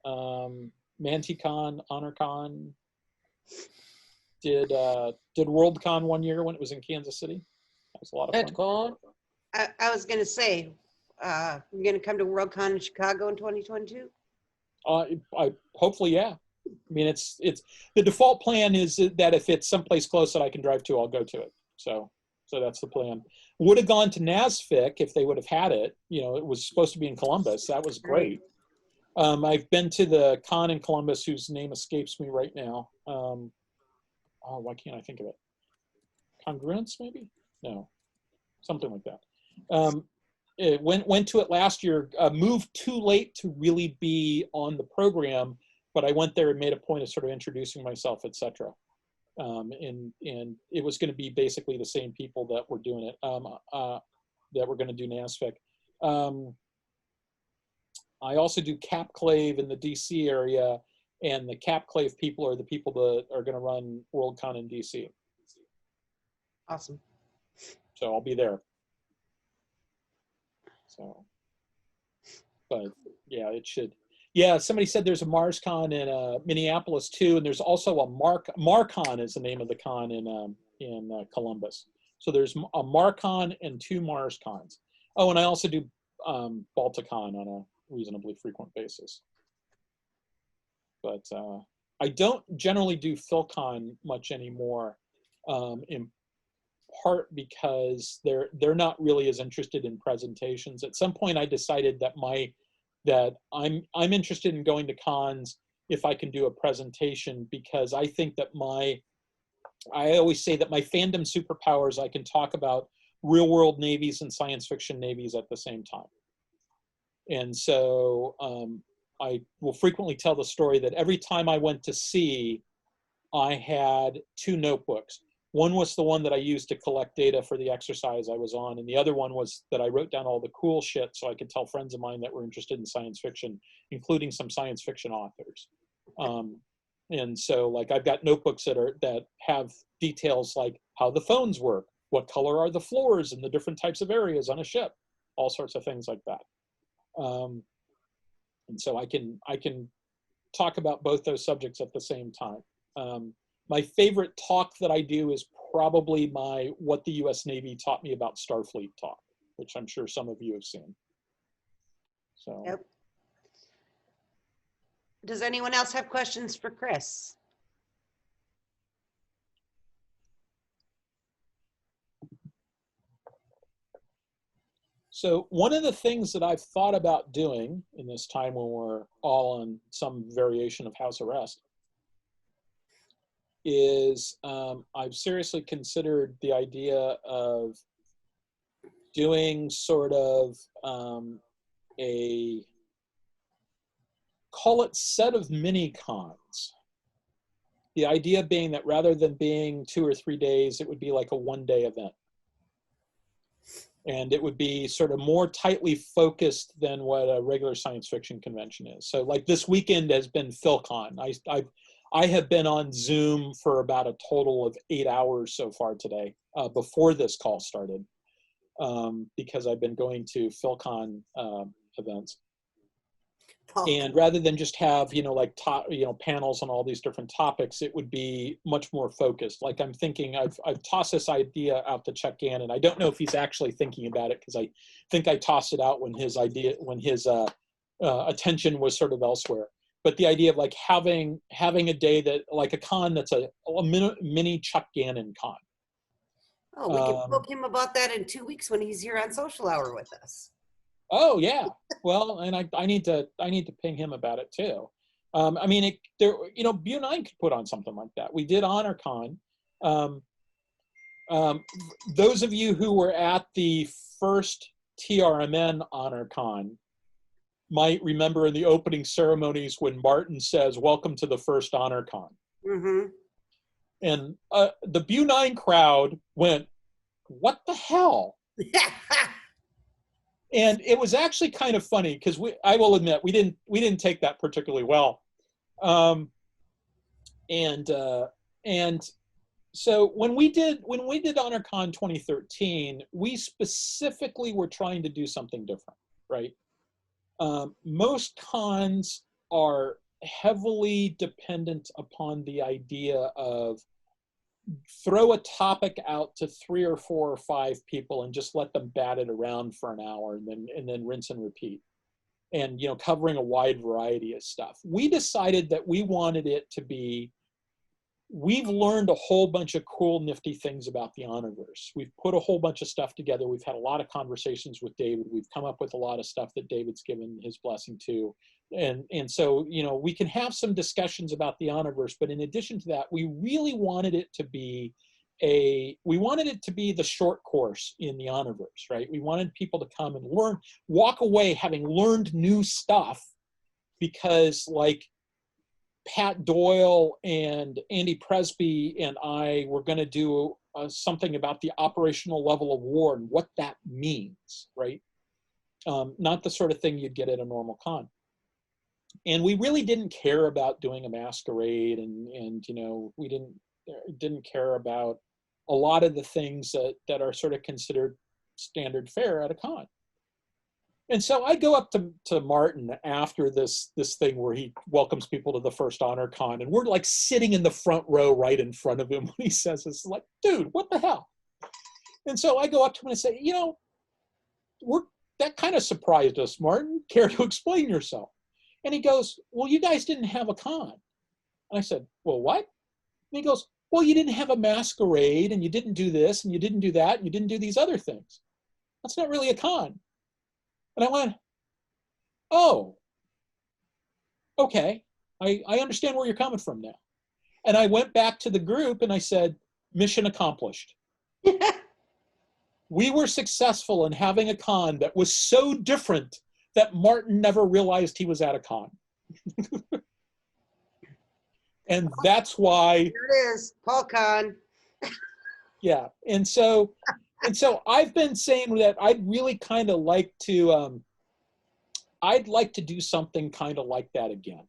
MantiCon, HonorCon. Did WorldCon 1 year when it was in Kansas City. That was a lot of fun. I was going to say, you're going to come to WorldCon in Chicago in 2022? I hopefully, yeah. I mean, it's the default plan is that if it's someplace close that I can drive to, I'll go to it. So that's the plan. Would have gone to NASFIC if they would have had it. It was supposed to be in Columbus. That was great. I've been to the con in Columbus, whose name escapes me right now. Why can't I think of it? Congruence, maybe? No, something like that. Went to it last year, moved too late to really be on the program, but I went there and made a point of sort of introducing myself, etc. And it was going to be basically the same people that were doing it, that were going to do NASFIC. I also do CapClave in the DC area, and the CapClave people are the people that are going to run WorldCon in DC. Awesome. So I'll be there. So, but yeah, it should. Yeah, somebody said there's a MarsCon in Minneapolis too, and there's also a MarCon is the name of the con in Columbus. So there's a MarCon and 2 MarsCons. Oh, and I also do Balticon on a reasonably frequent basis. But I don't generally do PhilCon much anymore, in part because they're not really as interested in presentations. At some point I decided that I'm interested in going to cons if I can do a presentation, because I think that I always say that my fandom superpowers, I can talk about real world navies and science fiction navies at the same time. And so I will frequently tell the story that every time I went to sea, I had 2 notebooks. One was the one that I used to collect data for the exercise I was on, and the other one was that I wrote down all the cool shit so I could tell friends of mine that were interested in science fiction, including some science fiction authors. And so, like, I've got notebooks that have details like how the phones work, what color are the floors in the different types of areas on a ship, all sorts of things like that. And so I can talk about both those subjects at the same time. My favorite talk that I do is probably my What the U.S. Navy Taught Me About Starfleet talk, which I'm sure some of you have seen. So. Yep. Does anyone else have questions for Chris? So one of the things that I've thought about doing in this time when we're all on some variation of house arrest is I've seriously considered the idea of doing sort of a, call it set of mini cons. The idea being that rather than being 2 or 3 days, it would be like a 1-day event. And it would be sort of more tightly focused than what a regular science fiction convention is. So like this weekend has been PhilCon. I have been on Zoom for about a total of 8 hours so far today, before this call started, because I've been going to PhilCon events. And rather than just have, like panels on all these different topics, it would be much more focused. Like I'm thinking, I've tossed this idea out to Chuck Gannon. I don't know if he's actually thinking about it, because I think I tossed it out when his attention was sort of elsewhere. But the idea of like having a day that, like a con that's a mini Chuck Gannon con. Oh, we can book him about that in 2 weeks when he's here on Social Hour with us. Oh yeah, well, and I need to ping him about it too. I mean, BuNine could put on something like that. We did HonorCon. Those of you who were at the first TRMN HonorCon might remember in the opening ceremonies when Martin says, "Welcome to the first HonorCon." Mm-hmm. And the BuNine crowd went, "What the hell?" And it was actually kind of funny, because I will admit, we didn't take that particularly well. And so when we did HonorCon 2013, we specifically were trying to do something different, right? Most cons are heavily dependent upon the idea of throw a topic out to 3 or 4 or 5 people and just let them bat it around for an hour, and then rinse and repeat, and covering a wide variety of stuff. We decided that we wanted it to be, we've learned a whole bunch of cool, nifty things about the Honorverse. We've put a whole bunch of stuff together. We've had a lot of conversations with David. We've come up with a lot of stuff that David's given his blessing to. And so, we can have some discussions about the Honorverse, but in addition to that, we really wanted it to be the short course in the Honorverse, right? We wanted people to come and walk away having learned new stuff, because like Pat Doyle and Andy Presby and I were going to do something about the operational level of war and what that means, right? Not the sort of thing you'd get at a normal con. And we really didn't care about doing a masquerade, and we didn't care about a lot of the things that are sort of considered standard fare at a con. And so I go up to Martin after this thing where he welcomes people to the first HonorCon, and we're like sitting in the front row right in front of him when he says this. Like, dude, what the hell? And so I go up to him and I say, that kind of surprised us, Martin. Care to explain yourself? And he goes, well, you guys didn't have a con. And I said, well, what? And he goes, well, you didn't have a masquerade, and you didn't do this, and you didn't do that, and you didn't do these other things. That's not really a con. And I went, oh, okay. I understand where you're coming from now. And I went back to the group and I said, mission accomplished. We were successful in having a con that was so different that Martin never realized he was at a con. And that's why. Here it is, Paul Con. Yeah. And so I've been saying that I'd really kind of like to, I'd like to do something kind of like that again.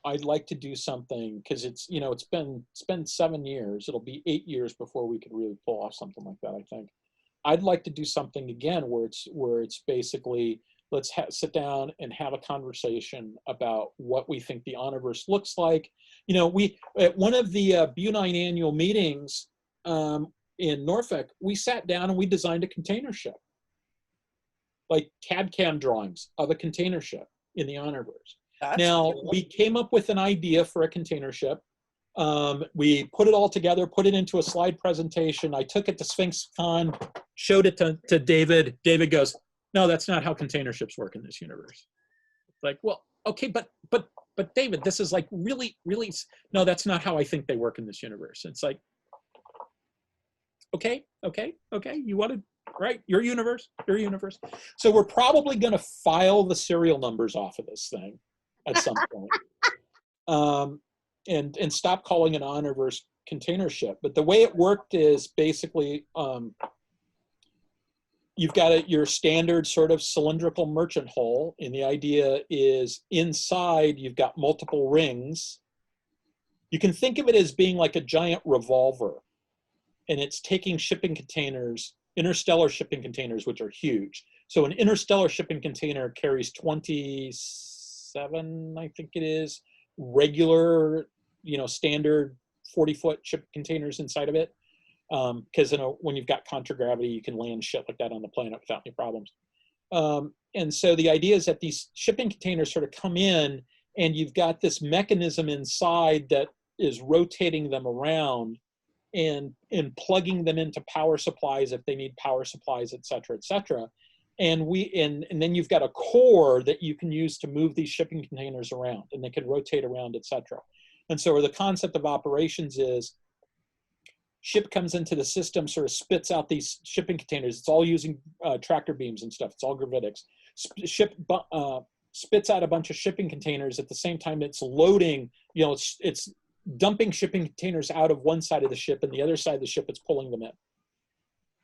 I'd like to do something because it's, you know, it's been 7 years. It'll be 8 years before we could really pull off something like that, I think. I'd like to do something again where it's basically, let's sit down and have a conversation about what we think the Honorverse looks like. You know, we, at one of the BuNine annual meetings in Norfolk, we sat down and we designed a container ship. Like CAD/CAM drawings of a container ship in the Honorverse. Now, we came up with an idea for a container ship. We put it all together, put it into a slide presentation. I took it to SphinxCon, showed it to David. David goes, no, that's not how container ships work in this universe. Like, well, okay, but David, this is like really, really, no, that's not how I think they work in this universe. It's like, okay, you wanted, right, your universe. So we're probably gonna file the serial numbers off of this thing at some point. And stop calling it Honorverse container ship. But the way it worked is basically, you've got your standard sort of cylindrical merchant hull, and the idea is inside you've got multiple rings. You can think of it as being like a giant revolver, and it's taking shipping containers, interstellar shipping containers, which are huge. So an interstellar shipping container carries 27, I think it is, regular, you know, standard 40-foot ship containers inside of it. Because you know, when you've got contragravity, you can land shit like that on the planet without any problems. And so the idea is that these shipping containers sort of come in, and you've got this mechanism inside that is rotating them around and plugging them into power supplies if they need power supplies, et cetera, et cetera. And then you've got a core that you can use to move these shipping containers around, and they can rotate around, et cetera. And so the concept of operations is, ship comes into the system, sort of spits out these shipping containers. It's all using tractor beams and stuff. It's all gravitics. Ship spits out a bunch of shipping containers. At the same time, it's loading, you know, it's dumping shipping containers out of one side of the ship, and the other side of the ship, it's pulling them in.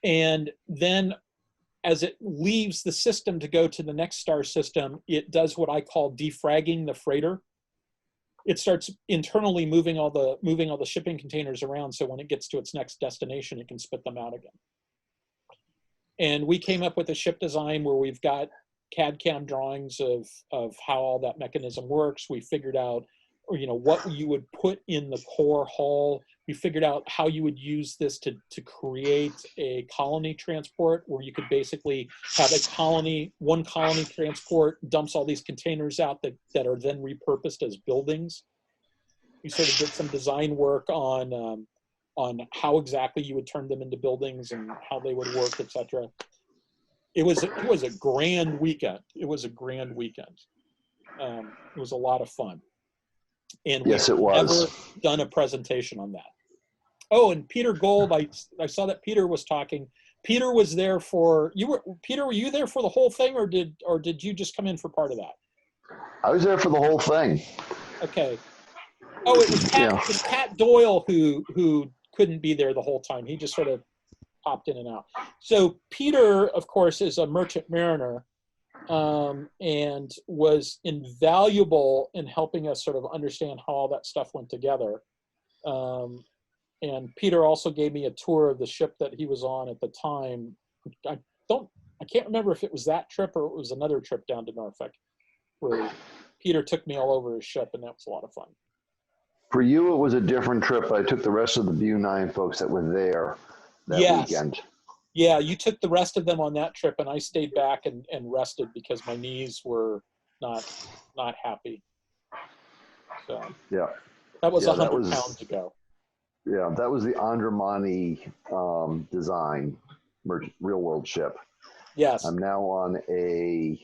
And then as it leaves the system to go to the next star system, it does what I call defragging the freighter. It starts internally moving all the shipping containers around, so when it gets to its next destination, it can spit them out again. And we came up with a ship design where we've got CAD/CAM drawings of how all that mechanism works. We figured out, you know, what you would put in the core hull. We figured out how you would use this to create a colony transport, where you could basically have one colony transport dumps all these containers out that are then repurposed as buildings. We sort of did some design work on how exactly you would turn them into buildings and how they would work, etc. It was a grand weekend. It was a grand weekend. It was a lot of fun. And yes, it was. Never done a presentation on that. Oh, and Peter Gold, I saw that Peter was talking. Peter was there for, Peter, were you there for the whole thing, or did you just come in for part of that? I was there for the whole thing. Okay. Oh, it was Pat Doyle who couldn't be there the whole time. He just sort of popped in and out. So Peter, of course, is a merchant mariner, and was invaluable in helping us sort of understand how all that stuff went together. And Peter also gave me a tour of the ship that he was on at the time. I can't remember if it was that trip or it was another trip down to Norfolk, where Peter took me all over his ship, and that was a lot of fun. For you, it was a different trip. I took the rest of the BuNine folks that were there that weekend. Yeah, you took the rest of them on that trip, and I stayed back and rested because my knees were not happy. So yeah, that was 100 pounds ago. Yeah, that was the Andromani design real world ship. Yes. I'm now on a,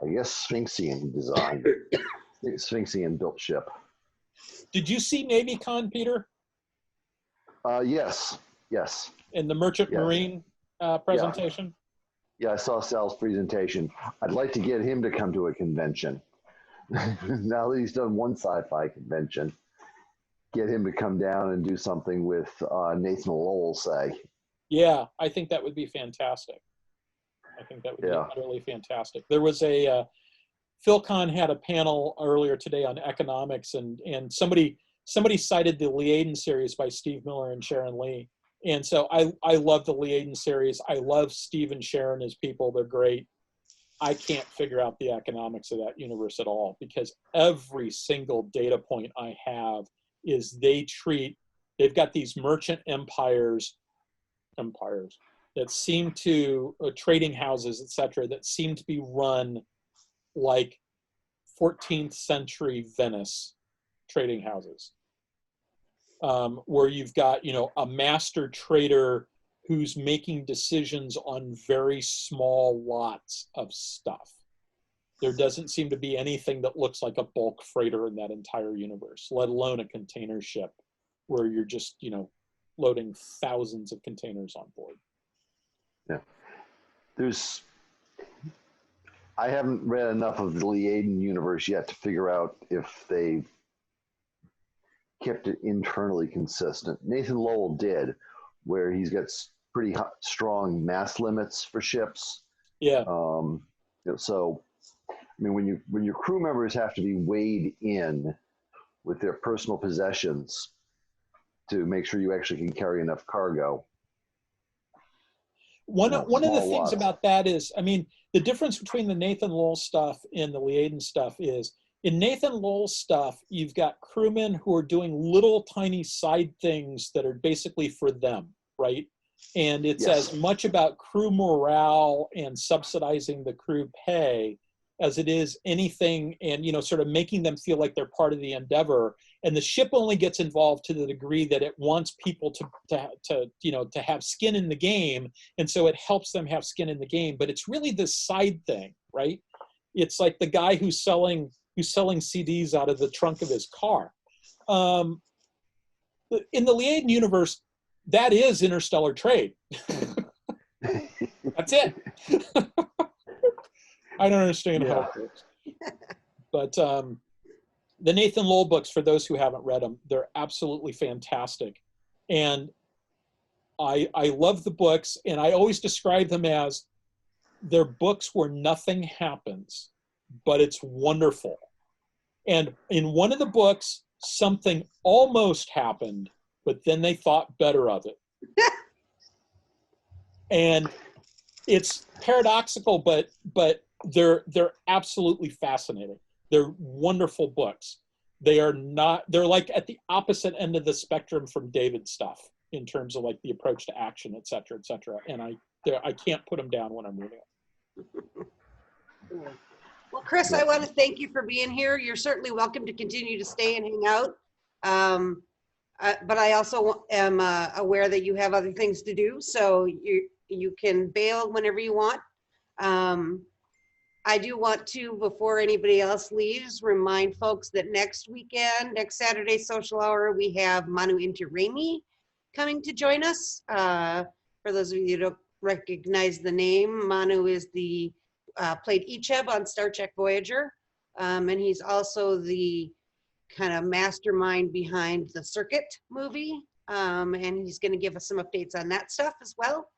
I guess, Sphinxian design, Sphinxian built ship. Did you see NavyCon, Peter? Yes, yes. In the Merchant Yeah. Marine presentation? Yeah, I saw Sal's presentation. I'd like to get him to come to a convention. Now that he's done one sci-fi convention, get him to come down and do something with Nathan Lowell, say. Yeah, I think that would be fantastic. I think that would be utterly fantastic. There was a, PhilCon had a panel earlier today on economics, and somebody cited the Liaden series by Steve Miller and Sharon Lee. And so I love the Liaden series. I love Steve and Sharon as people. They're great. I can't figure out the economics of that universe at all, because every single data point I have is they've got these merchant empires that seem to, trading houses, etc., that seem to be run like 14th century Venice trading houses, where you've got, a master trader who's making decisions on very small lots of stuff. There doesn't seem to be anything that looks like a bulk freighter in that entire universe, let alone a container ship where you're just, loading thousands of containers on board. Yeah. I haven't read enough of the Liaden universe yet to figure out if they kept it internally consistent. Nathan Lowell did, where he's got pretty strong mass limits for ships. Yeah. So, I mean, when your crew members have to be weighed in with their personal possessions to make sure you actually can carry enough cargo. One of the things about that is, I mean, the difference between the Nathan Lowell stuff and the Liaden stuff is, in Nathan Lowell's stuff, you've got crewmen who are doing little tiny side things that are basically for them, right? And it's as much about crew morale and subsidizing the crew pay as it is anything, and sort of making them feel like they're part of the endeavor. And the ship only gets involved to the degree that it wants people to have skin in the game, and so it helps them have skin in the game. But it's really this side thing, right? It's like the guy who's selling CDs out of the trunk of his car. In the Liaden universe, that is interstellar trade. That's it. I don't understand how it works. But the Nathan Lowell books, for those who haven't read them, they're absolutely fantastic. And I love the books, and I always describe them as they're books where nothing happens, but it's wonderful. And in one of the books, something almost happened, but then they thought better of it. And it's paradoxical, but they're absolutely fascinating. They're wonderful books. They're like at the opposite end of the spectrum from David's stuff in terms of like the approach to action, et cetera, et cetera. And I can't put them down when I'm reading them. Well, Chris, I want to thank you for being here. You're certainly welcome to continue to stay and hang out. But I also am aware that you have other things to do, so you can bail whenever you want. I do want to, before anybody else leaves, remind folks that next Saturday social hour, we have Manu Intiraymi coming to join us. For those of you who don't recognize the name, Manu is played Icheb on Star Trek Voyager, and he's also the kind of mastermind behind the Circuit movie, and he's going to give us some updates on that stuff as well.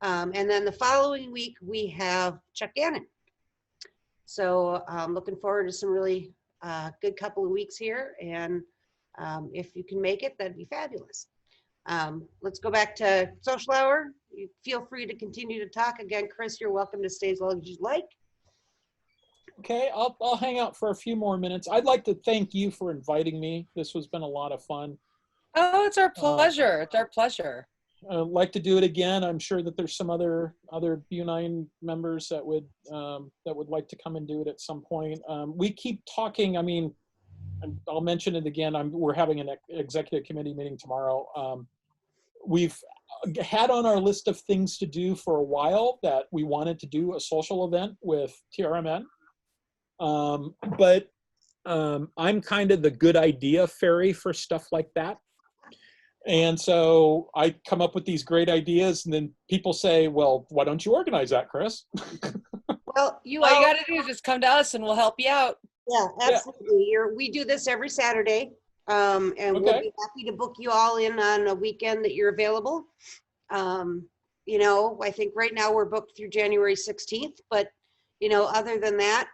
And then the following week, we have Chuck Gannon. So I'm looking forward to some really good couple of weeks here, and if you can make it, that'd be fabulous. Let's go back to social hour. You feel free to continue to talk. Again, Chris, you're welcome to stay as long as you'd like. Okay, I'll hang out for a few more minutes. I'd like to thank you for inviting me. This has been a lot of fun. Oh, it's our pleasure. It's our pleasure. I'd like to do it again. I'm sure that there's some other BuNine members that would like to come and do it at some point. We keep talking. I mean, I'll mention it again. We're having an executive committee meeting tomorrow. We've had on our list of things to do for a while that we wanted to do a social event with TRMN. But I'm kind of the good idea fairy for stuff like that. And so I come up with these great ideas, and then people say, well, why don't you organize that, Chris? Well, All you got to do is just come to us and we'll help you out. Yeah, absolutely. We do this every Saturday, and we'll Okay. be happy to book you all in on a weekend that you're available. You know, I think right now we're booked through January 16th, but you know, other than that,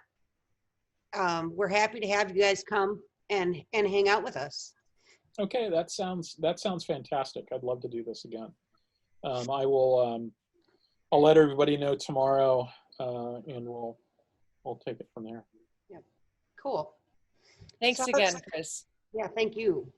we're happy to have you guys come and hang out with us. Okay, that sounds fantastic. I'd love to do this again. I will. I'll let everybody know tomorrow, and we'll take it from there. Cool. Thanks So again, let's- Chris. Yeah, thank you.